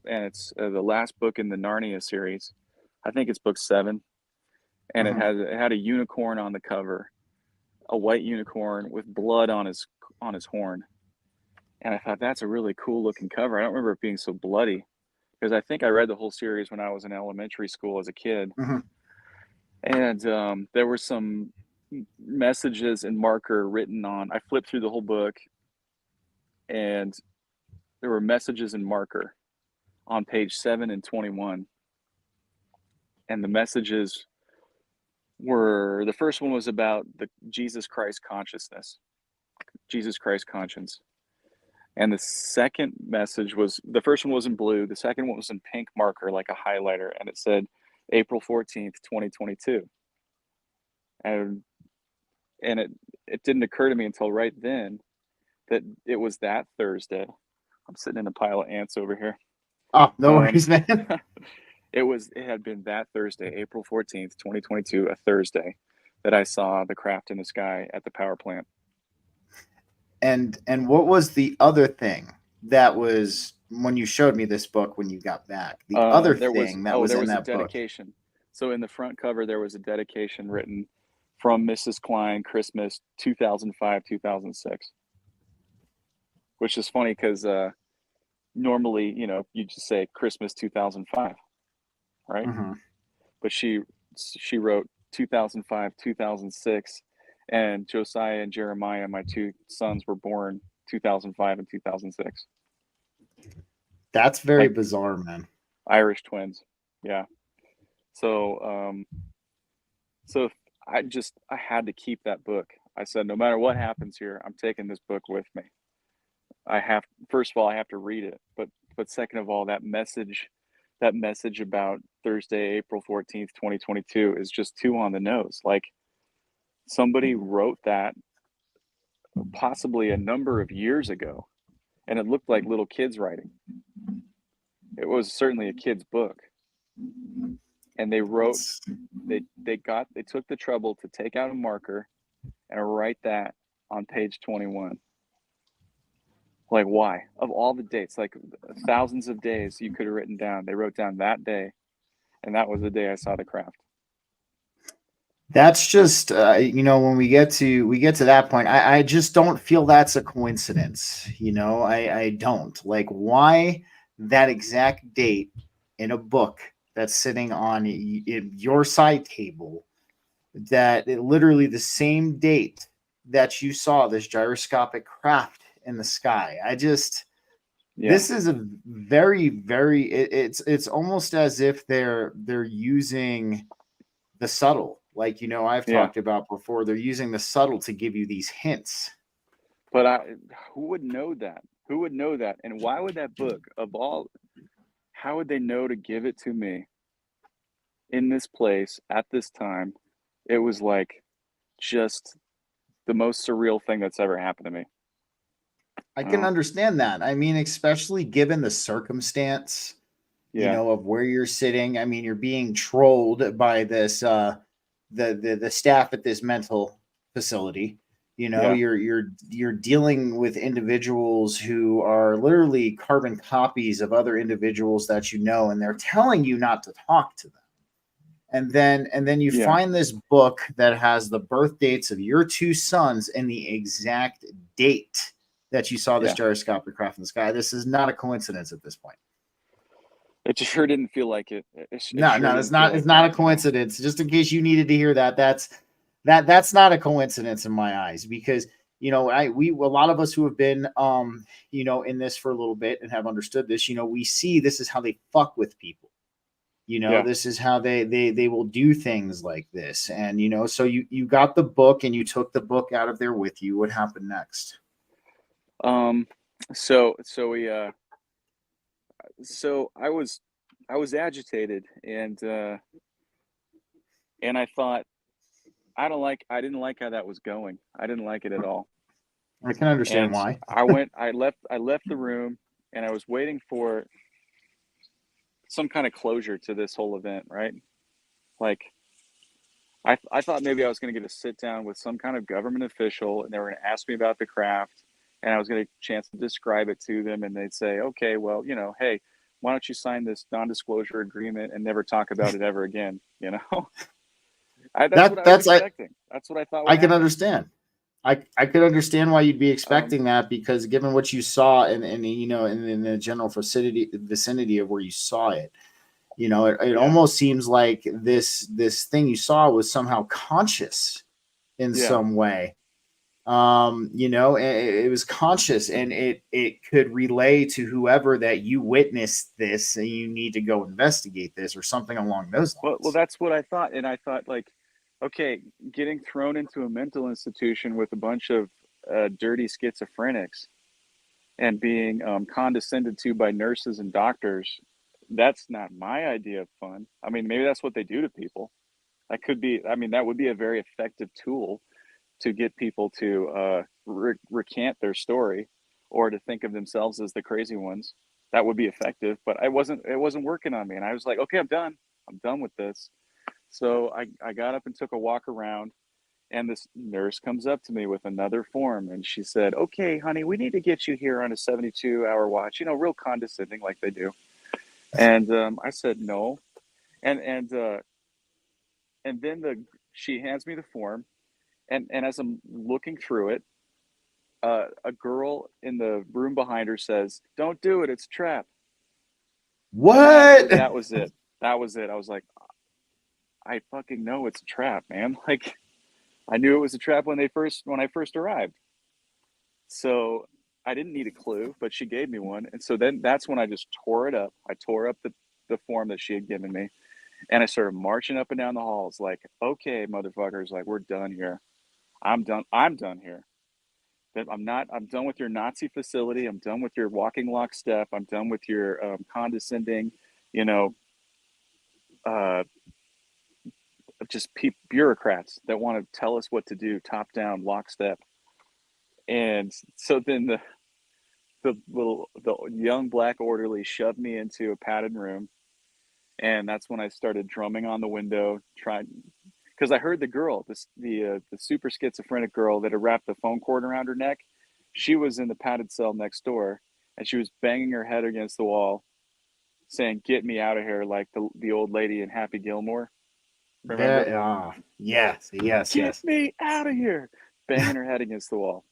and it's the last book in the Narnia series. I think it's book 7, and Uh-huh. it had a unicorn on the cover. a white unicorn with blood on his horn. And I thought, that's a really cool looking cover. I don't remember it being so bloody, because I think I read the whole series when I was in elementary school as a kid. Mhm. And there were some messages in marker written on, I flipped through the whole book, and there were messages in marker on page 7 and 21. And the messages were, the first one was about the Jesus Christ consciousness, Jesus Christ conscience. And the second message was, the first one was in blue, the second one was in pink marker, like a highlighter, and it said April 14th, 2022. And it didn't occur to me until right then that it was that Thursday. I'm sitting in a pile of ants over here. Oh, no worries, man. It had been that Thursday, April 14th, 2022, a Thursday, that I saw the craft in the sky at the power plant. And what was the other thing that was when you showed me this book when you got back? The other thing that was in that a dedication. Book. So in the front cover, there was a dedication written from Mrs. Klein, Christmas 2005, 2006. Which is funny because normally, you know, you just say Christmas 2005, right? Mm-hmm. But she wrote 2005, 2006, and Josiah and Jeremiah, my two sons, were born 2005 and 2006. That's very bizarre, man. Irish twins, yeah. So, so I had to keep that book. I said, no matter what happens here, I'm taking this book with me. First of all, I have to read it, but second of all, that message about Thursday, April 14th, 2022 is just too on the nose. Like, somebody wrote that possibly a number of years ago, and it looked like little kids writing. It was certainly a kid's book. And they wrote, they took the trouble to take out a marker and write that on page 21. Like, why? Of all the dates, like thousands of days you could have written down, they wrote down that day, and that was the day I saw the craft. That's just, you know, when we get to that point, I just don't feel that's a coincidence. You know, I don't. Like, why that exact date in a book that's sitting on your side table, that literally the same date that you saw this gyroscopic craft in the sky. This is a very, very, it's almost as if they're using the subtle, like, you know, I've talked about before, they're using the subtle to give you these hints. But who would know that? Who would know that? And why would that book, of all, how would they know to give it to me in this place at this time? It was like just the most surreal thing that's ever happened to me. I can understand that. I mean, especially given the circumstance, you know, of where you're sitting. I mean, you're being trolled by this the staff at this mental facility. You know, you're dealing with individuals who are literally carbon copies of other individuals that you know, and they're telling you not to talk to them. And then you find this book that has the birth dates of your two sons and the exact date that you saw this gyroscopic craft in the sky. This is not a coincidence at this point. It sure didn't feel like it. It's not. It's not a coincidence. Just in case you needed to hear that, that's not a coincidence in my eyes, because, you know, a lot of us who have been, you know, in this for a little bit and have understood this, you know, we see this is how they fuck with people. You know, this is how they will do things like this. And, you know, so you got the book and you took the book out of there with you. What happened next? So I was agitated, and I thought, I didn't like how that was going. I didn't like it at all. I can understand why. I left the room, and I was waiting for some kind of closure to this whole event, right? Like, I thought maybe I was going to get a sit down with some kind of government official, and they were going to ask me about the craft, and I was going to get a chance to describe it to them, and they'd say, okay, well, you know, hey, why don't you sign this non-disclosure agreement and never talk about it ever again? You know, that's what I was expecting. That's what I thought. I can understand. I could understand why you'd be Um, expecting that, because given what you saw and you know in the general vicinity of where you saw it, you know, it yeah, almost seems like this thing you saw was somehow conscious in yeah. some way. You know, it was conscious, and it could relay to whoever that you witnessed this and you need to go investigate this or something along those Well, lines. that's what I thought, and I thought like, okay, getting thrown into a mental institution with a bunch of dirty schizophrenics and being condescended to by nurses and doctors, that's not my idea of fun. I mean, maybe that's what they do to people. That could be. I mean, that would be a very effective tool to get people to recant their story or to think of themselves as the crazy ones. That would be effective, but it wasn't working on me, and I was like, okay, I'm done with this. So I got up and took a walk around, and this nurse comes up to me with another form, and she said, okay, honey, we need to get you here on a 72-hour watch, real condescending like they do. And I said no. And and uh, and then she hands me the form, and as I'm looking through it, a girl in the room behind her says, "Don't do it. It's a trap." And that What? that was it. That was it. I was like, I fucking know it's a trap, man. Like I knew it was a trap when I first arrived. So I didn't need a clue, but she gave me one, and so then that's when I just tore it up. I tore up the form that she had given me, and I started marching up and down the halls, like, "Okay, motherfuckers, like we're done here. I'm done. I'm done here. That I'm not. I'm done with your Nazi facility. I'm done with your walking lockstep. I'm done with your condescending, you know, uh, just bureaucrats that want to tell us what to do, top down, lockstep." And so then the young black orderly shoved me into a padded room, and that's when I started drumming on the window, trying because I heard the girl, the super schizophrenic girl that had wrapped the phone cord around her neck. She was in the padded cell next door, and she was banging her head against the wall, saying, "Get me out of here!" Like the old lady in Happy Gilmore. That Remember? yes, yes, Get yes. me out of here! Banging her head against the wall.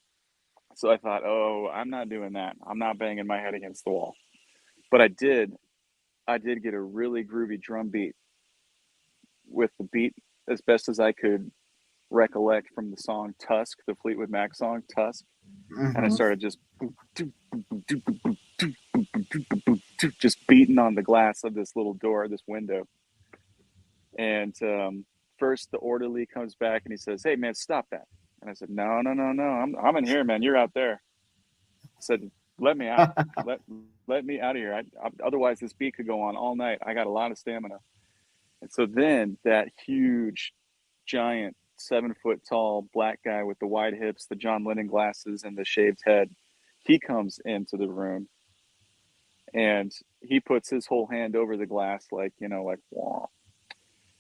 So I thought, oh, I'm not doing that. I'm not banging my head against the wall. But I did get a really groovy drum beat with the beat as best as I could recollect from the song Tusk, the Fleetwood Mac song Tusk. And I Hmm. started just beating on the glass of this little door, this window. And first, the orderly comes back and he says, "Hey, man, stop that." And I said, "No, no, no, no. I'm in here, man. You're out there." I said, "Let me out. Let me out of here. Otherwise, this beat could go on all night. I got a lot of stamina." And so then that huge, giant, 7 foot tall black guy with the wide hips, the John Lennon glasses, and the shaved head, he comes into the room, and he puts his whole hand over the glass, like, like, wah.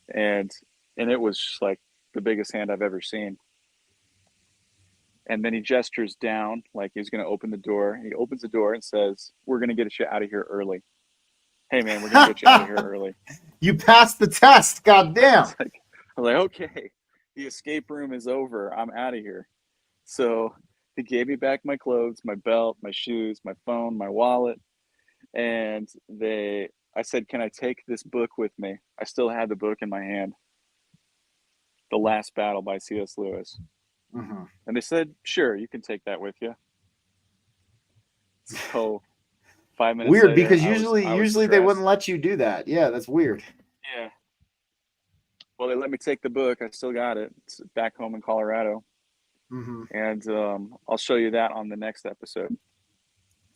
And it was just like the biggest hand I've ever seen. And then he gestures down like he's going to open the door. He opens the door and says, "We're going to get you out of here early. Hey, man, we're going to get you out of here early." You passed the test. God damn. It's like, I was like, okay, the escape room is over. I'm out of here. So he gave me back my clothes, my belt, my shoes, my phone, my wallet, and I said, "Can I take this book with me?" I still had the book in my hand, The Last Battle by C.S. Lewis. Hmm. And they said, "Sure, you can take that with you." So 5 minutes Weird, later, because I was usually they wouldn't dressed. let you do that. Yeah, that's weird. Yeah. Well, they let me take the book. I still got it. It's back home in Colorado, Hmm. and I'll show you that on the next episode.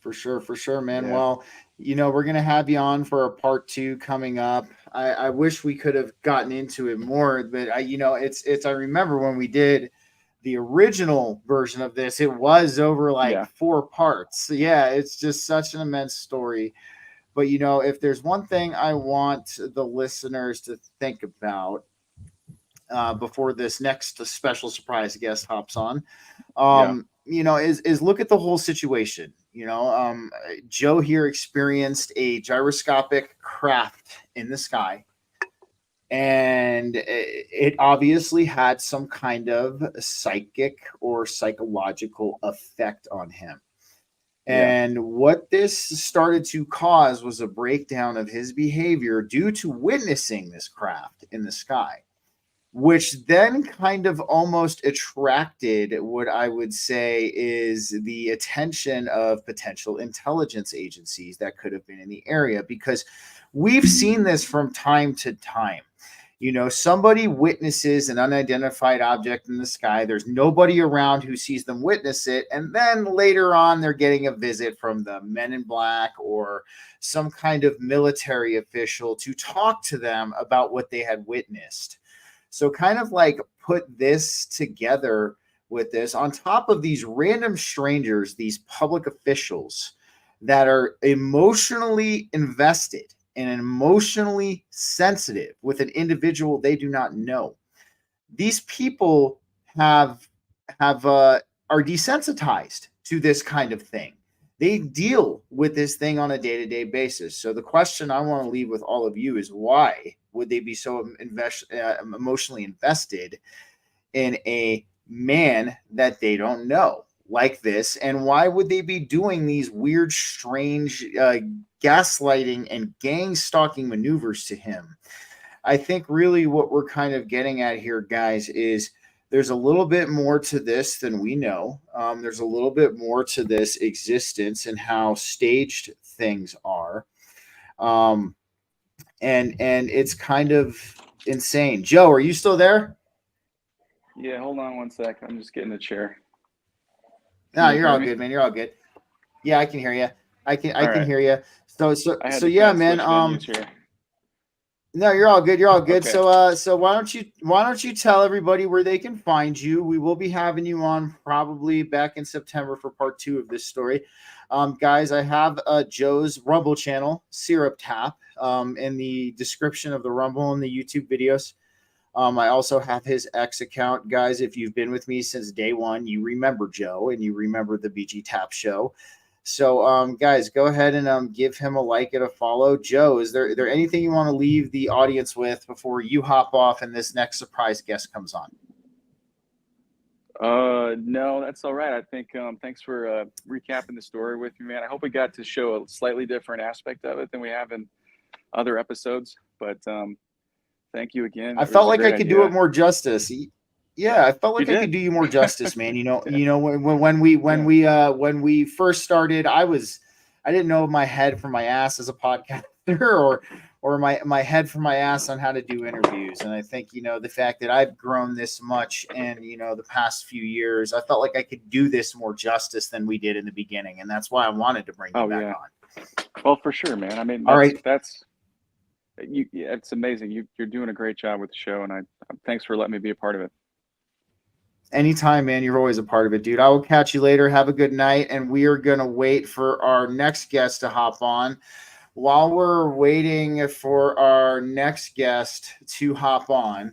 For sure, man. Yeah. Well, you know, we're gonna have you on for a part two coming up. I wish we could have gotten into it more, but you know, it's. I remember when we did the original version of this, it was over like Yeah. 4 parts. So, yeah, it's just such an immense story. But you know, if there's one thing I want the listeners to think about before this next special surprise guest hops on, Yeah. you know, is look at the whole situation. You know, Joe here experienced a gyroscopic craft in the sky, And it obviously had some kind of psychic or psychological effect on him. Yeah. And what this started to cause was a breakdown of his behavior due to witnessing this craft in the sky, which then kind of almost attracted what I would say is the attention of potential intelligence agencies that could have been in the area, because we've seen this from time to time. Somebody witnesses an unidentified object in the sky. There's nobody around who sees them witness it. And then later on, they're getting a visit from the Men in Black or some kind of military official to talk to them about what they had witnessed. So kind of like put this together with this on top of these random strangers, these public officials that are emotionally invested and emotionally sensitive with an individual they do not know. These people are desensitized to this kind of thing. They deal with this thing on a day-to-day basis. So the question I want to leave with all of you is, why would they be so emotionally invested in a man that they don't know like this? And why would they be doing these weird, strange gaslighting and gang stalking maneuvers to him? I think really what we're kind of getting at here, guys, is there's a little bit more to this than we know. There's a little bit more to this existence and how staged things are. And it's kind of insane. Joe, are you still there? Yeah, hold on one sec. I'm just getting a chair. No, you're all good, man. You're all good. Yeah, I can hear you. I can hear you. So yeah, man. No, you're all good. You're all good. Okay. So why don't you tell everybody where they can find you? We will be having you on probably back in September for part 2 of this story. Guys, I have Joe's Rumble channel, Syruptap, in the description of the Rumble and the YouTube videos. I also have his X account. Guys, if you've been with me since day one, you remember Joe and you remember the BG-Tap show. So, guys, go ahead and give him a like and a follow. Joe, is there anything you want to leave the audience with before you hop off and this next surprise guest comes on? No, that's all right. I think thanks for recapping the story with me, man. I hope we got to show a slightly different aspect of it than we have in other episodes. But thank you again. I felt like I could do it more justice. Yeah, I felt like I could do you more justice, man. When we first started, I didn't know my head from my ass as a podcaster or my head from my ass on how to do interviews. And I think, the fact that I've grown this much in, the past few years, I felt like I could do this more justice than we did in the beginning. And that's why I wanted to bring you back on. Well, for sure, man. I mean, it's amazing. You're doing a great job with the show, and thanks for letting me be a part of it. Anytime, man. You're always a part of it, dude. I will catch you later. Have a good night. And we are going to wait for our next guest to hop on. While we're waiting for our next guest to hop on,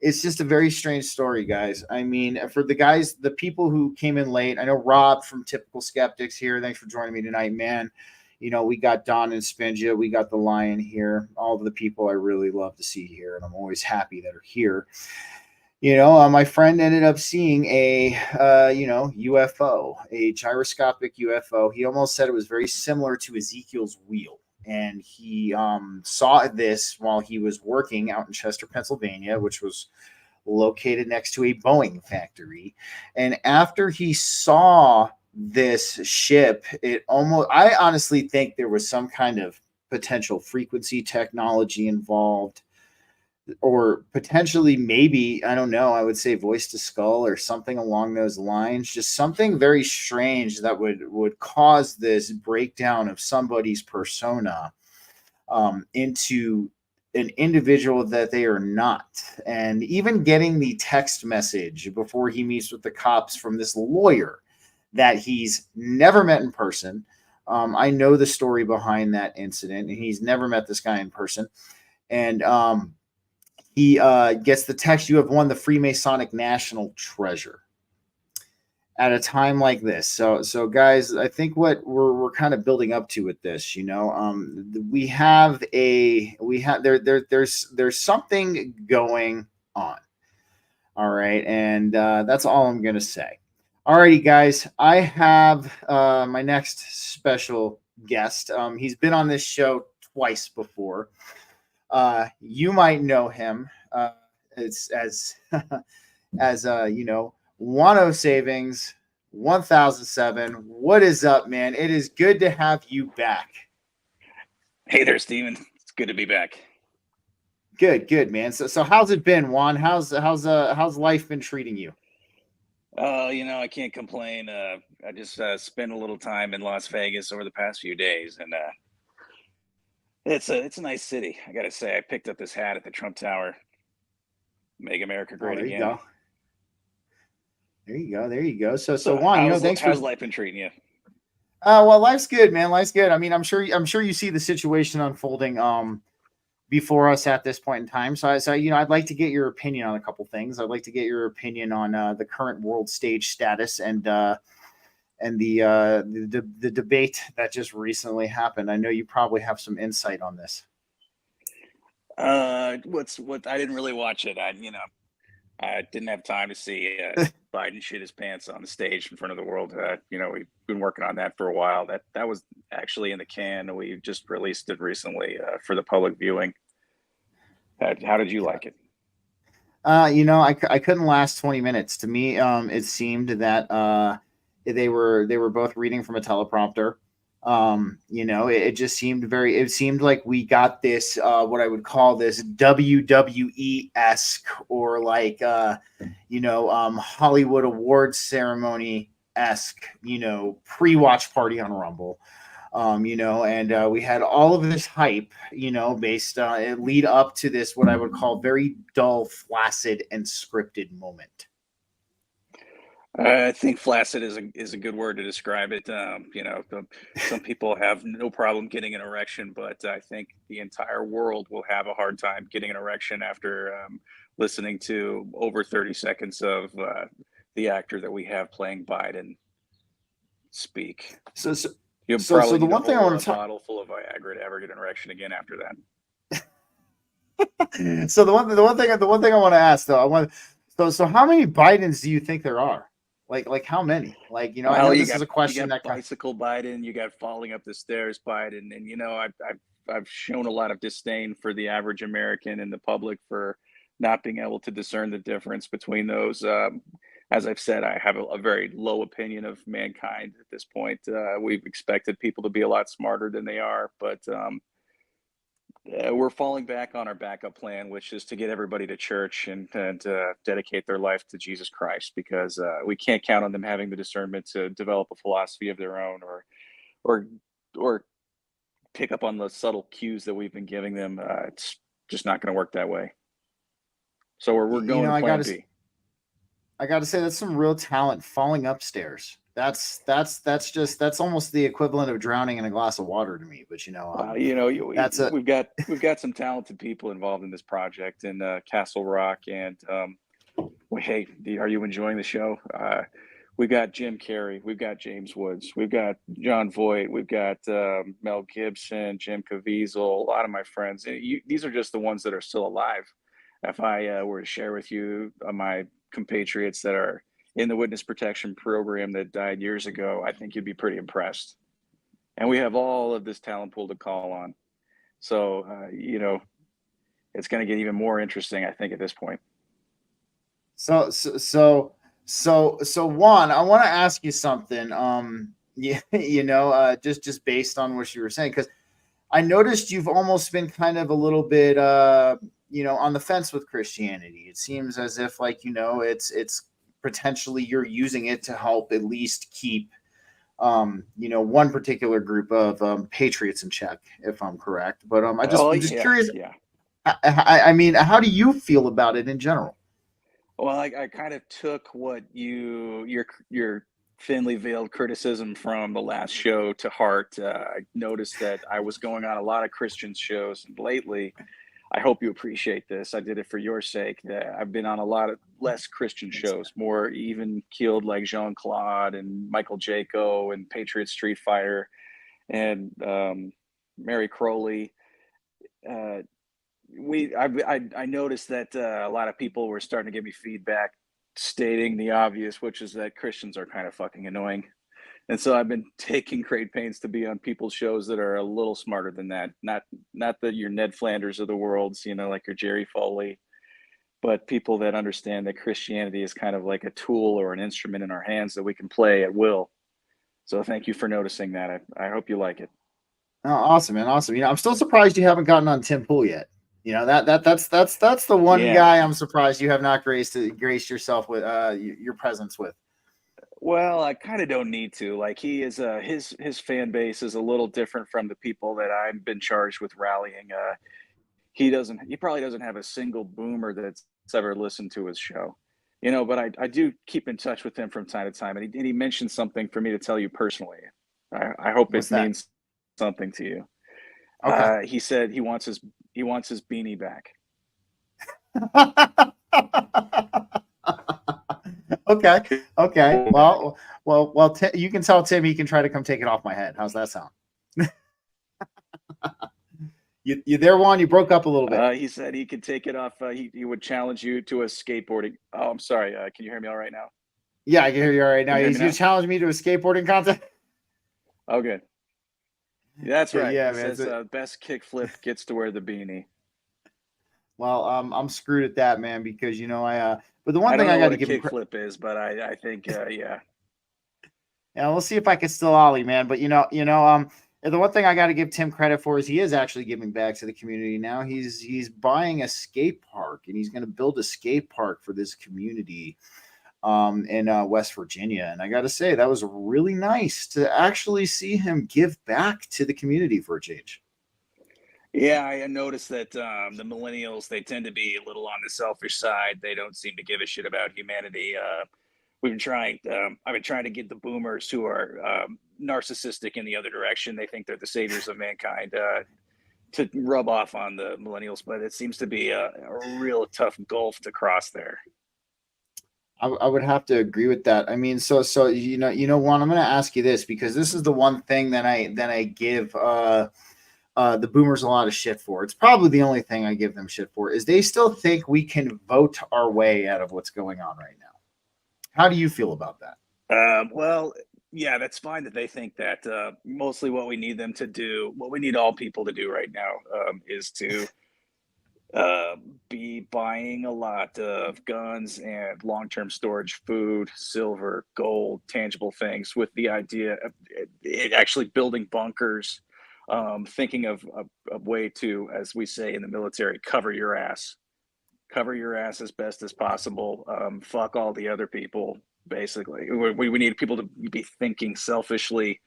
it's just a very strange story, guys. I mean, for the people who came in late, I know Rob from Typical Skeptics here. Thanks for joining me tonight, man. We got Don and Spinja. We got the Lion here. All of the people I really love to see here. And I'm always happy that are here. My friend ended up seeing a, UFO, a gyroscopic UFO. He almost said it was very similar to Ezekiel's wheel. And he saw this while he was working out in Chester, Pennsylvania, which was located next to a Boeing factory. And after he saw this ship, I honestly think there was some kind of potential frequency technology involved. Or potentially, maybe, I don't know, I would say voice to skull or something along those lines. Just something very strange that would cause this breakdown of somebody's persona into an individual that they are not. And even getting the text message before he meets with the cops from this lawyer that he's never met in person. I know the story behind that incident, and he's never met this guy in person. And he gets the text, "You have won the Freemasonic National Treasure." at a time like this. So guys, I think what we're kind of building up to with this, there's something going on. All right, and that's all I'm gonna say. Alrighty, guys, I have my next special guest. He's been on this show twice before. You might know him. It's as Wano Savings 1007. What is up, man? It is good to have you back. Hey there, Steven. It's good to be back. Good, man. So how's it been, Juan? How's life been treating you? Oh, I can't complain. I just spent a little time in Las Vegas over the past few days, and it's a nice city. I gotta say, I picked up this hat at the Trump Tower. Make America Oh, great there you again. go. There you go. So So Juan, how's thanks for. life been treating you? Well, life's good, man. Life's good. I mean, I'm sure you see the situation unfolding before us at this point in time. So I'd like to get your opinion on a couple things. I'd like to get your opinion on the current world stage status and the debate that just recently happened. I know you probably have some insight on this. What I didn't really watch it. I didn't have time to see Biden shit his pants on the stage in front of the world. We've been working on that for a while. That was actually in the can. We just released it recently for the public viewing. How did you like it? I couldn't last 20 minutes. To me, it seemed that they were both reading from a teleprompter. It just seemed it seemed like we got this what I would call this WWE-esque or like Hollywood awards ceremony esque, pre-watch party on Rumble. And we had all of this hype, based it lead up to this what I would call very dull, flaccid, and scripted moment. I think flaccid is a good word to describe it. Some people have no problem getting an erection, but I think the entire world will have a hard time getting an erection after listening to over 30 seconds of the actor that we have playing Biden speak. So You'll probably the need one a thing I whole want to talk. bottle full of Viagra to ever get an erection again after that. So the one thing I want to ask though, so how many Bidens do you think there are? Like how many? I Well, know you this is got a question that bicycle Biden, you got falling up the stairs Biden, and I've shown a lot of disdain for the average American and the public for not being able to discern the difference between those. As I've said, I have a very low opinion of mankind at this point. We've expected people to be a lot smarter than they are, but we're falling back on our backup plan, which is to get everybody to church and dedicate their life to Jesus Christ, because we can't count on them having the discernment to develop a philosophy of their own, or or pick up on the subtle cues that we've been giving them. It's just not going to work that way. So we're going to Plan B. I got to say that's some real talent falling upstairs. That's almost the equivalent of drowning in a glass of water to me. But we've got some talented people involved in this project in Castle Rock, and hey, are you enjoying the show? We've got Jim Carrey, we've got James Woods, we've got John Voight, we've got Mel Gibson, Jim Caviezel, a lot of my friends. These are just the ones that are still alive. If I were to share with you my compatriots that are in the witness protection program that died years ago, I think you'd be pretty impressed. And we have all of this talent pool to call on. So, it's going to get even more interesting, I think, at this point. So Juan, I want to ask you something. Just based on what you were saying, because I noticed you've almost been kind of a little bit, on the fence with Christianity. It seems as if, it's potentially you're using it to help at least keep, one particular group of patriots in check, if I'm correct. But I'm just curious. Yeah. I mean, how do you feel about it in general? Well, I kind of took what your thinly veiled criticism from the last show to heart. I noticed that I was going on a lot of Christian shows lately. I hope you appreciate this. I did it for your sake. I've been on a lot of less Christian That's shows, more even keeled like Jean Claude and Michael Jaco and Patriot Street Fighter and Mary Crowley. Uh, I noticed that a lot of people were starting to give me feedback stating the obvious, which is that Christians are kind of fucking annoying. And so I've been taking great pains to be on people's shows that are a little smarter than that. Not that your Ned Flanders of the worlds, like your Jerry Foley, but people that understand that Christianity is kind of like a tool or an instrument in our hands that we can play at will. So thank you for noticing that. I hope you like it. Oh, awesome, man, awesome. I'm still surprised you haven't gotten on Tim Pool yet. That's the one Yeah. guy I'm surprised you have not graced yourself with your presence with. Well, I kind of don't need to. Like he is, his fan base is a little different from the people that I've been charged with rallying. He probably doesn't have a single boomer that's ever listened to his show, but I do keep in touch with him from time to time. And he mentioned something for me to tell you personally. I hope What's it that? means something to you. Okay. He said he wants his beanie back. Okay. Okay. Well. You can tell Tim he can try to come take it off my head. How's that sound? You there, Juan? You broke up a little bit. He said he could take it off. He would challenge you to a skateboarding. Oh, I'm sorry. Can you hear me all right now? Yeah, I can hear you all right now. Can you hear He's me going now? to challenge me to a skateboarding contest. Oh, good. That's right. Yeah, He man. says best kickflip gets to wear the beanie. Well, I'm screwed at that, man, because but the one I thing don't I know got what to a give him kickflip is, but I think yeah. yeah, we'll see if I can still ollie, man. But the one thing I got to give Tim credit for is he is actually giving back to the community now. He's buying a skate park, and he's going to build a skate park for this community in West Virginia. And I got to say, that was really nice to actually see him give back to the community for a change. Yeah, I noticed that the millennials, they tend to be a little on the selfish side. They don't seem to give a shit about humanity. I've been trying to get the boomers who are narcissistic in the other direction. They think they're the saviors of mankind to rub off on the millennials, but it seems to be a real tough gulf to cross there. I would have to agree with that. I mean, so Juan, I'm going to ask you this because this is the one thing that I give the boomers a lot of shit for. It's probably the only thing I give them shit for is they still think we can vote our way out of what's going on right now. How do you feel about that? Well, yeah, that's fine that they think that. Mostly what we need them to do, what we need all people to do right now is to be buying a lot of guns and long-term storage food, silver, gold, tangible things with the idea of actually building bunkers, thinking of a way to, as we say in the military, cover your ass as best as possible. Fuck all the other people, basically. We need people to be thinking selfishly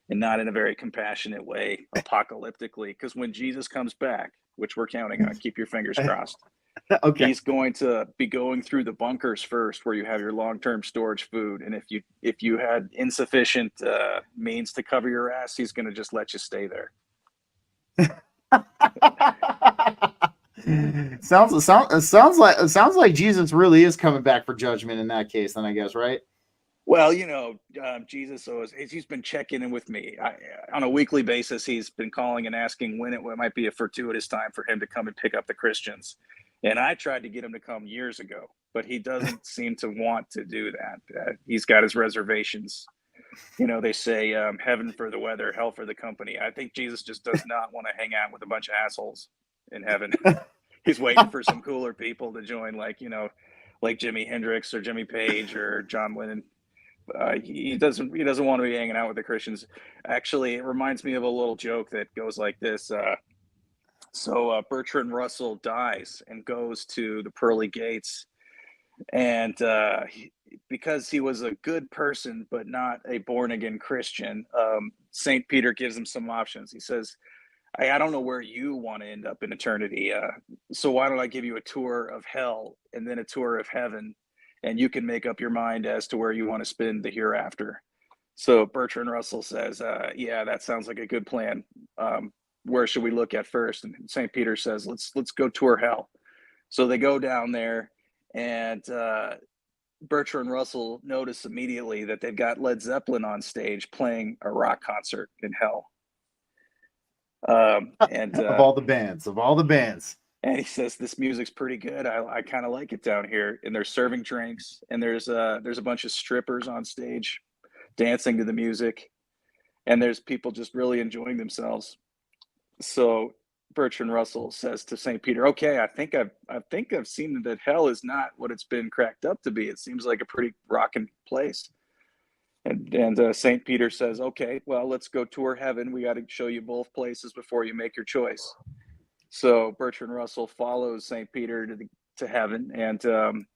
and not in a very compassionate way, apocalyptically, because when Jesus comes back, which we're counting on, keep your fingers crossed. Okay. He's going to be going through the bunkers first, where you have your long-term storage food, and if you had insufficient means to cover your ass, he's going to just let you stay there. Sounds like Jesus really is coming back for judgment in that case. Then I guess, right? Well, Jesus, he's been checking in with me on a weekly basis. He's been calling and asking when it might be a fortuitous time for him to come and pick up the Christians. And I tried to get him to come years ago, but he doesn't seem to want to do that. He's got his reservations. They say heaven for the weather, hell for the company. I think Jesus just does not want to hang out with a bunch of assholes in heaven. He's waiting for some cooler people to join, like Jimi Hendrix or Jimmy Page or John Lennon. He doesn't want to be hanging out with the Christians. Actually, it reminds me of a little joke that goes like this. So Bertrand Russell dies and goes to the pearly gates, and because he was a good person but not a born again Christian, Saint Peter gives him some options. He says, I don't know where you want to end up in eternity, so why don't I give you a tour of hell and then a tour of heaven, and you can make up your mind as to where you want to spend the hereafter. So Bertrand Russell says, yeah, that sounds like a good plan. where should we look at first? And St. Peter says, let's go tour hell. So they go down there, and Bertrand Russell noticed immediately that they've got Led Zeppelin on stage playing a rock concert in hell. And of all the bands. And he says, this music's pretty good. I kind of like it down here. And they're serving drinks, and there's a bunch of strippers on stage dancing to the music, and there's people just really enjoying themselves. So Bertrand Russell says to St. Peter, okay, I think I've seen that hell is not what it's been cracked up to be. It seems like a pretty rocking place. And St. Peter says, okay, well, let's go tour heaven. We got to show you both places before you make your choice. So Bertrand Russell follows St. Peter to heaven, and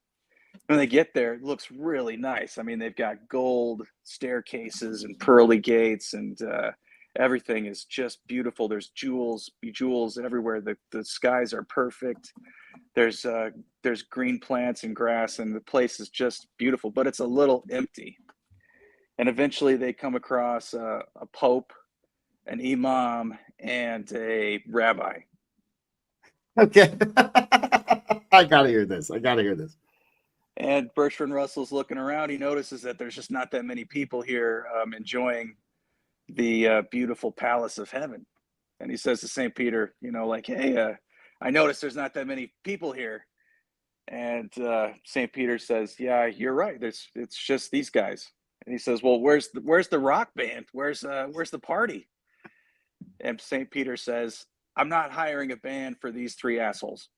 when they get there, it looks really nice. I mean, they've got gold staircases and pearly gates, and everything is just beautiful. There's jewels everywhere. The skies are perfect. There's green plants and grass, and the place is just beautiful, but it's a little empty. And eventually they come across a pope, an imam, and a rabbi. Okay. I gotta hear this. And Bertrand Russell's looking around. He notices that there's just not that many people here enjoying the beautiful palace of heaven. And he says to St. Peter, like, hey, I noticed there's not that many people here. And St. Peter says, yeah, you're right. It's just these guys. And he says, well, where's the rock band? Where's the party? And St. Peter says, I'm not hiring a band for these three assholes.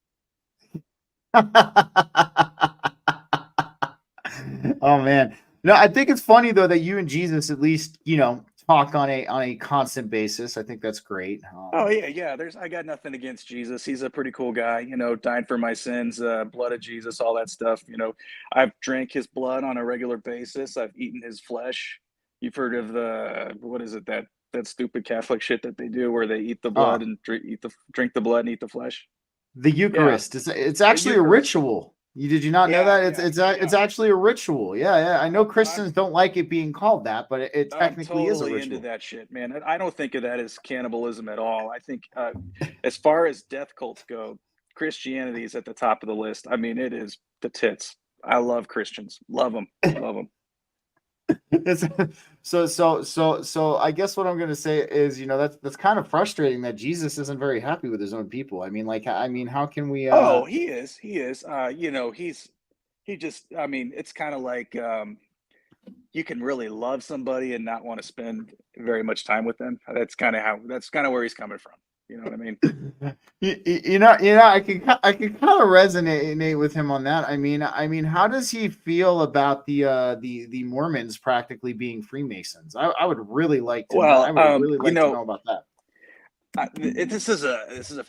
Oh man. No, I think it's funny though that you and Jesus at least, talk on a constant basis. I think that's great. Oh yeah. I got nothing against Jesus. He's a pretty cool guy, died for my sins, blood of Jesus, all that stuff. I've drank his blood on a regular basis. I've eaten his flesh. You've heard of what is it, that stupid Catholic shit that they do where they eat the blood and drink the blood and eat the flesh? The Eucharist. Yeah. It's actually a ritual. Did you not know that? It's actually a ritual. Yeah. I know Christians don't like it being called that, but it technically is a ritual. Into that shit, man. I don't think of that as cannibalism at all. I think as far as death cults go, Christianity is at the top of the list. I mean, it is the tits. I love Christians. Love them. So I guess what I'm going to say is, that's kind of frustrating that Jesus isn't very happy with his own people. I mean, how can we? He is. It's kind of like you can really love somebody and not want to spend very much time with them. That's kind of where he's coming from. You know what I mean? I can kind of resonate with him on that. I mean, how does he feel about the Mormons practically being Freemasons? I would really like to. I would really like to know about that. This is a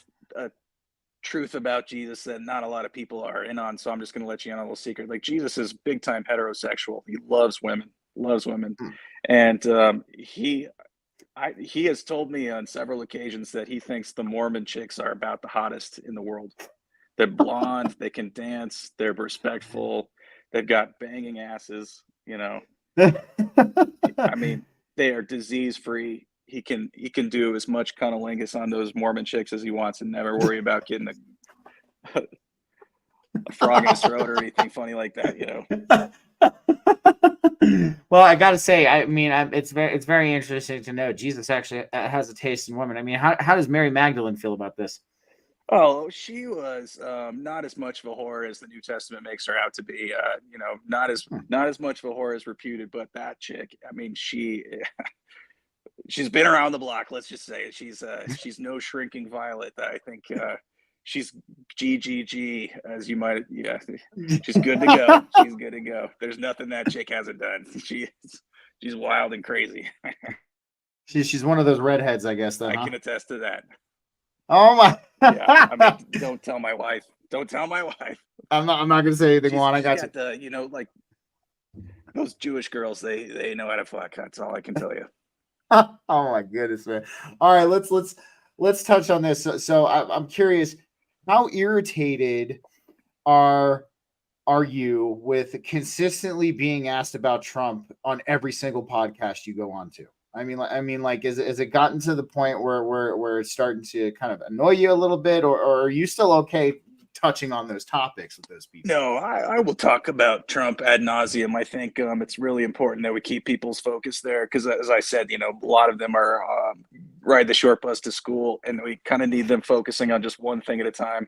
truth about Jesus that not a lot of people are in on. So I'm just going to let you in on a little secret. Like, Jesus is big time heterosexual. He loves women, and he has told me on several occasions that he thinks the Mormon chicks are about the hottest in the world. They're blonde, they can dance, they're respectful, they've got banging asses, I mean, they are disease free. He can do as much cunnilingus on those Mormon chicks as he wants and never worry about getting a frog in his throat or anything funny like that, Well, I gotta say, I mean, it's very interesting to know Jesus actually has a taste in women. I mean, how does Mary Magdalene feel about this? Oh, she was not as much of a whore as the New Testament makes her out to be. Not as much of a whore as reputed, but that chick, I mean, she's been around the block. Let's just say she's no shrinking violet. I think she's GGG, as you might. Yeah, she's good to go. She's good to go. There's nothing that chick hasn't done. She's wild and crazy. She's one of those redheads, I guess. Then I can attest to that. Oh my! Yeah, I mean, don't tell my wife. I'm not going to say anything. Juan, I got you. Like those Jewish girls, they know how to fuck. That's all I can tell you. Oh my goodness, man! All right, let's touch on this. So I'm curious, how irritated are you with consistently being asked about Trump on every single podcast you go on to? I mean, like, is it gotten to the point where it's starting to kind of annoy you a little bit, or are you still okay touching on those topics with those people? No, I will talk about Trump ad nauseum. I think it's really important that we keep people's focus there because, as I said, a lot of them are ride the short bus to school, and we kind of need them focusing on just one thing at a time.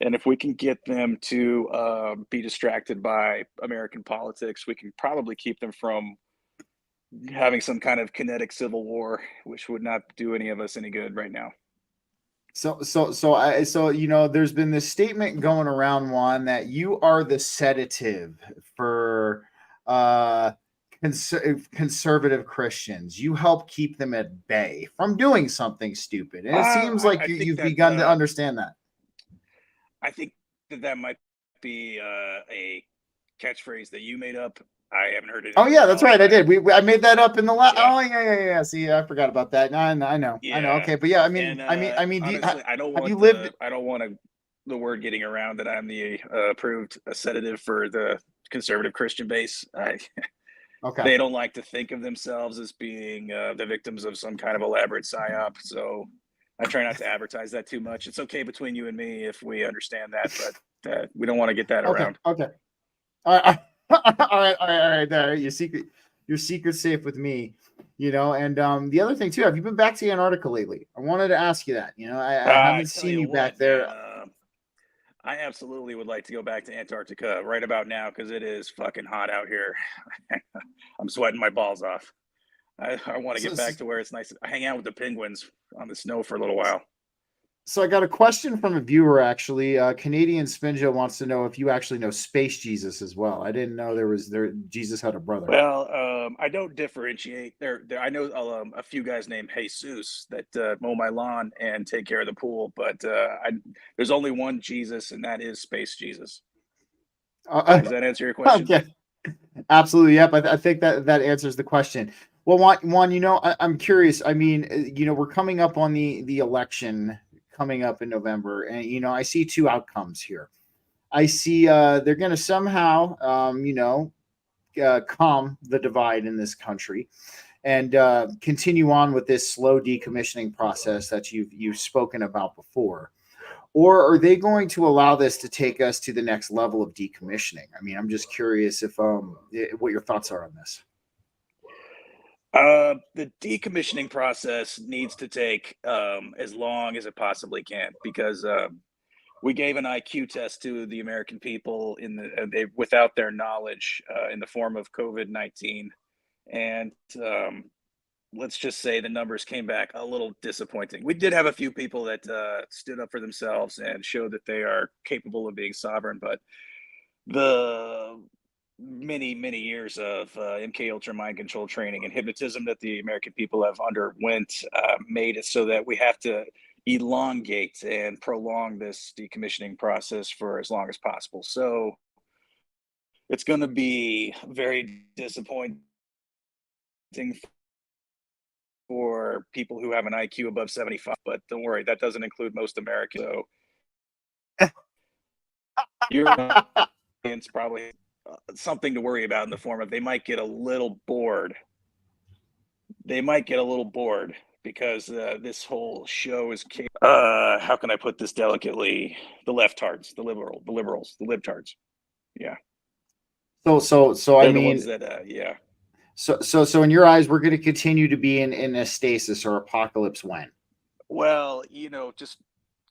And if we can get them to be distracted by American politics, we can probably keep them from having some kind of kinetic civil war, which would not do any of us any good right now. So there's been this statement going around, Juan, that you are the sedative for uh conservative Christians. You help keep them at bay from doing something stupid, and it seems like I think you've that begun to understand that. I think that might be a catchphrase that you made up. I haven't heard it Oh yeah, anywhere that's else. right. I did. I made that up in the last. Yeah, Oh yeah. See, I forgot about that. No, I know. yeah. Okay, but yeah, And honestly, have you lived? I don't want the word getting around that I'm the approved sedative for the conservative Christian base. Okay. They don't like to think of themselves as being the victims of some kind of elaborate psyop. So I try not to advertise that too much. It's okay between you and me if we understand that, but we don't want to get that Okay. around. Okay. All right. All right. There, your secret's safe with me. And the other thing too, have you been back to Antarctica lately? I wanted to ask you that. I I haven't tell seen you you back what, there. man, I absolutely would like to go back to Antarctica right about now because it is fucking hot out here. I'm sweating my balls off. I want to So, get back to where it's nice to hang out with the penguins on the snow for a little while. so I got a question from a viewer actually. Canadian Spinjo wants to know if you actually know Space Jesus as well. I didn't know Jesus had a brother. Well, I don't differentiate. I know a few guys named Jesus that mow my lawn and take care of the pool, but there's only one Jesus, and that is Space Jesus. Does that answer your question? Okay. Absolutely. Yep. I think that answers the question. Well, Juan, I'm curious. I mean, we're coming up on the election coming up in November, and I see two outcomes here. I see they're going to somehow, calm the divide in this country and continue on with this slow decommissioning process that you've spoken about before. Or are they going to allow this to take us to the next level of decommissioning? I mean, I'm just curious if what your thoughts are on this. The decommissioning process needs to take as long as it possibly can because we gave an IQ test to the American people without their knowledge in the form of COVID-19, and let's just say the numbers came back a little disappointing. We did have a few people that stood up for themselves and showed that they are capable of being sovereign, but the many years of MK Ultra mind control training and hypnotism that the American people have underwent made it so that we have to elongate and prolong this decommissioning process for as long as possible. So it's going to be very disappointing for people who have an IQ above 75, but don't worry, that doesn't include most Americans. So your audience probably something to worry about in the form of they might get a little bored. They might get a little bored because this whole show is how can I put this delicately? The leftards, the liberals, the libtards. Yeah. So I They're the mean, ones that yeah. so in your eyes, we're going to continue to be in a stasis or apocalypse when? Well, just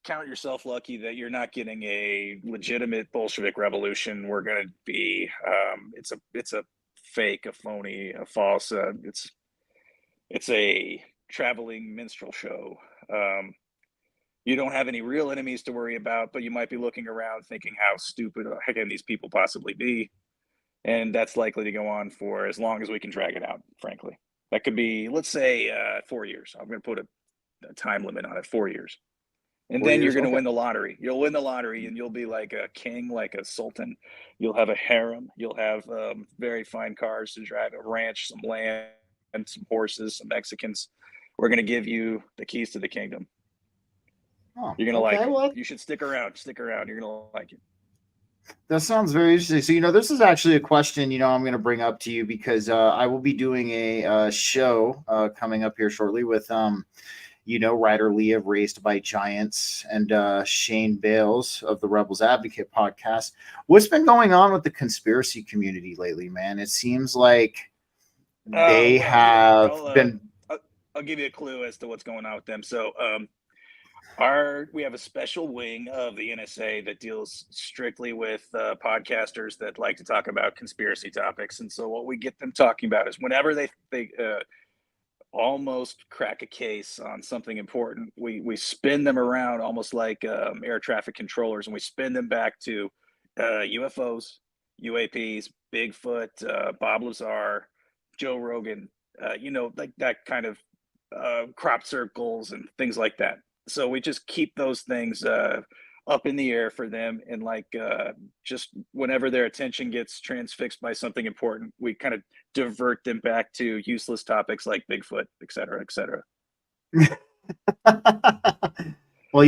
count yourself lucky that you're not getting a legitimate Bolshevik revolution. We're going to be it's a fake, a phony, a false. It's a traveling minstrel show. You don't have any real enemies to worry about, but you might be looking around thinking how stupid can these people possibly be, and that's likely to go on for as long as we can drag it out. Frankly, that could be, let's say, 4 years. I'm going to put a time limit on it, 4 years. And Four then you're years. going to Okay. win the lottery. You'll win the lottery and you'll be like a king, like a sultan. You'll have a harem. You'll have very fine cars to drive, a ranch, some land, some horses, some Mexicans. We're going to give you the keys to the kingdom. Oh, You're going to like okay. it. Well, You should stick around. Stick around. You're going to like it. That sounds very interesting. So, this is actually a question, I'm going to bring up to you because I will be doing a show coming up here shortly with, Ryder Lee of Raised by Giants and Shane Bales of the Rebels Advocate podcast. What's been going on with the conspiracy community lately, man? It seems like they have been. I'll give you a clue as to what's going on with them. So, we have a special wing of the NSA that deals strictly with podcasters that like to talk about conspiracy topics. And so what we get them talking about is whenever they almost crack a case on something important, we spin them around almost like air traffic controllers, and we spin them back to UFOs, UAPs, Bigfoot, Bob Lazar, Joe Rogan, like that kind of crop circles and things like that. So we just keep those things up in the air for them, and just whenever their attention gets transfixed by something important, we kind of divert them back to useless topics like Bigfoot, et cetera, et cetera. Well,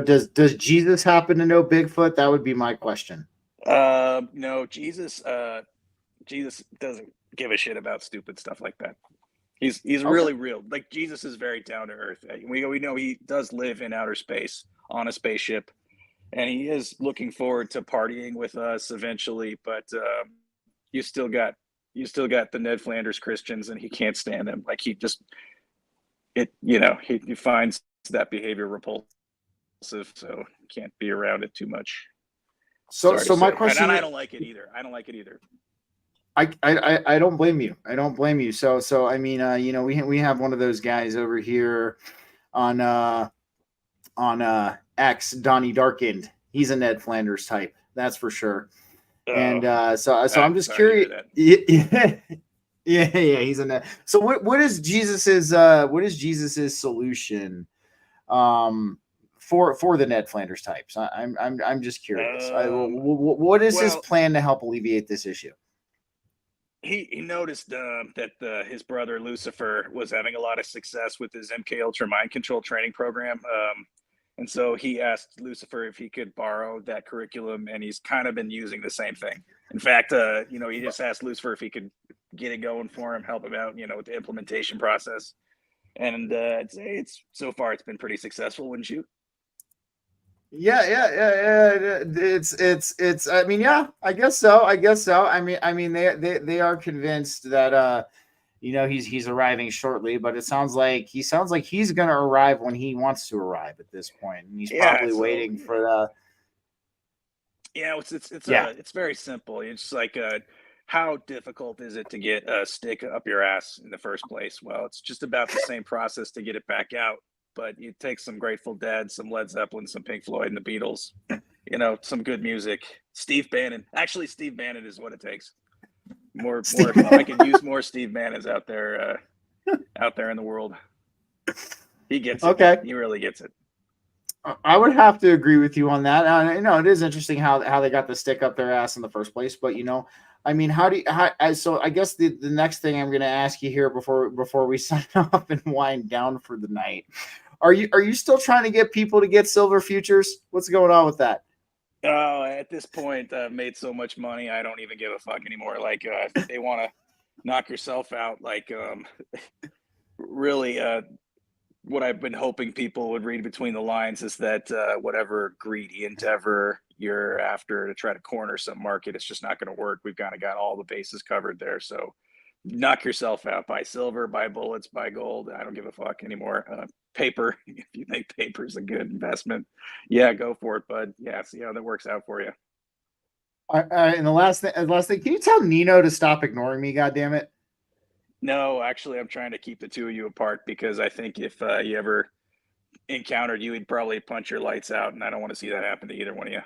does Jesus happen to know Bigfoot? That would be my question. No, Jesus doesn't give a shit about stupid stuff like that. He's okay. Really real. Like, Jesus is very down to earth. We know he does live in outer space on a spaceship, and he is looking forward to partying with us eventually. But you still got the Ned Flanders Christians, and he can't stand them. Like, he finds that behavior repulsive, so can't be around it too much. So my question, and I don't like it either. I don't blame you. So I mean, we have one of those guys over here on X, Donnie Darkened. He's a Ned Flanders type, that's for sure. And so I'm just curious. Yeah, he's a Ned. So what is Jesus's solution for the Ned Flanders types? I'm just curious. What is his plan to help alleviate this issue? He noticed that his brother Lucifer was having a lot of success with his MK Ultra mind control training program, and so he asked Lucifer if he could borrow that curriculum, and he's kind of been using the same thing. In fact, he just asked Lucifer if he could get it going for him, help him out, with the implementation process, and I'd say so far it's been pretty successful, wouldn't you? Yeah. It's. I mean, yeah, I guess so. I mean, they are convinced that he's arriving shortly, but it sounds like he's going to arrive when he wants to arrive at this point, and he's probably waiting for the. Yeah, it's very simple. It's like how difficult is it to get a stick up your ass in the first place? Well, it's just about the same process to get it back out. But you take some Grateful Dead, some Led Zeppelin, some Pink Floyd, and the Beatles, some good music. Steve Bannon. Actually, Steve Bannon is what it takes. More. I could use more Steve Bannons out there in the world. He gets it. Okay. He really gets it. I would have to agree with you on that. It is interesting how they got the stick up their ass in the first place. But I mean, so I guess the next thing I'm going to ask you here before we sign off and wind down for the night. Are you still trying to get people to get silver futures? What's going on with that? Oh, at this point, I've made so much money, I don't even give a fuck anymore. Like, if they want to knock yourself out, like, really, what I've been hoping people would read between the lines is that whatever greedy endeavor you're after to try to corner some market, it's just not going to work. We've kind of got all the bases covered there. So knock yourself out. Buy silver, buy bullets, buy gold. I don't give a fuck anymore. Paper, if you think paper is a good investment, yeah, go for it, bud. Yeah, see how that works out for you. And the last thing, can you tell Nino to stop ignoring me? God damn it! No, actually, I'm trying to keep the two of you apart because I think if he ever encountered you, he'd probably punch your lights out, and I don't want to see that happen to either one of you.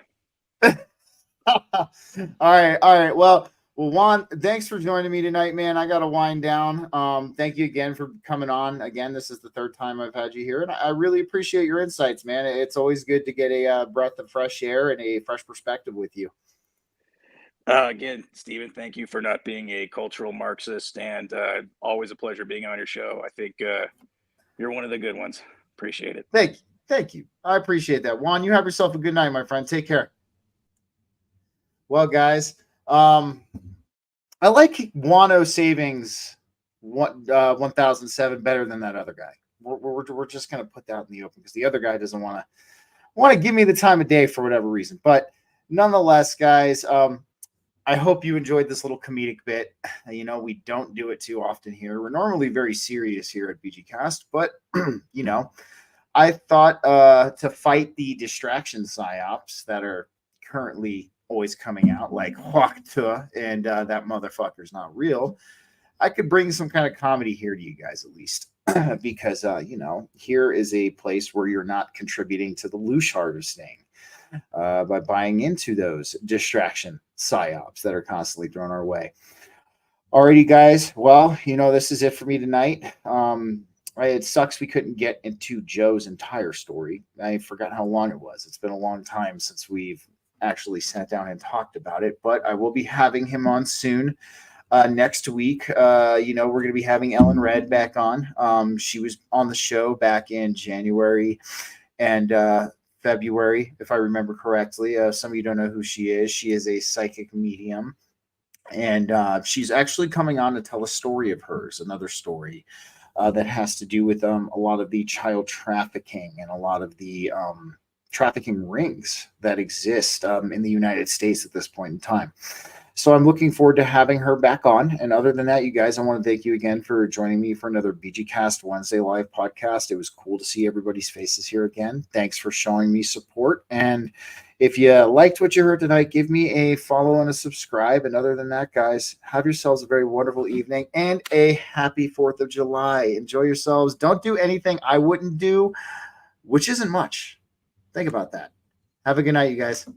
All right. Well, Juan, thanks for joining me tonight, man. I got to wind down. Thank you again for coming on. Again, this is the third time I've had you here, and I really appreciate your insights, man. It's always good to get a breath of fresh air and a fresh perspective with you. Again, Stephen, thank you for not being a cultural Marxist, and always a pleasure being on your show. I think you're one of the good ones. Appreciate it. Thank you. I appreciate that. Juan, you have yourself a good night, my friend. Take care. Well, guys, I like Wano Savings 1007 better than that other guy. We're just going to put that in the open because the other guy doesn't want to give me the time of day for whatever reason. But nonetheless, guys, I hope you enjoyed this little comedic bit. You know, we don't do it too often here. We're normally very serious here at BG-Cast, but you know, I thought to fight the distraction psyops that are currently always coming out, like Wakta and that motherfucker's not real, I could bring some kind of comedy here to you guys at least. Because, you know, here is a place where you're not contributing to the loose harvesting by buying into those distraction psyops that are constantly thrown our way. Alrighty, guys. Well, you know, this is it for me tonight. It sucks we couldn't get into Joe's entire story. I forgot how long it was. It's been a long time since we've actually sat down and talked about it, but I will be having him on soon. Next week, you know, we're going to be having Ellen Red back on. She was on the show back in January and February, if I remember correctly. Some of you don't know who she is. She is a psychic medium. And she's actually coming on to tell a story of hers, another story that has to do with a lot of the child trafficking and a lot of the trafficking rings that exist in the United States at this point in time. So I'm looking forward to having her back on. And other than that, you guys, I want to thank you again for joining me for another BG-Cast Wednesday live podcast. It was cool to see everybody's faces here again. Thanks for showing me support. And if you liked what you heard tonight, give me a follow and a subscribe. And other than that, guys, have yourselves a very wonderful evening and a happy 4th of July. Enjoy yourselves. Don't do anything I wouldn't do, which isn't much. Think about that. Have a good night, you guys.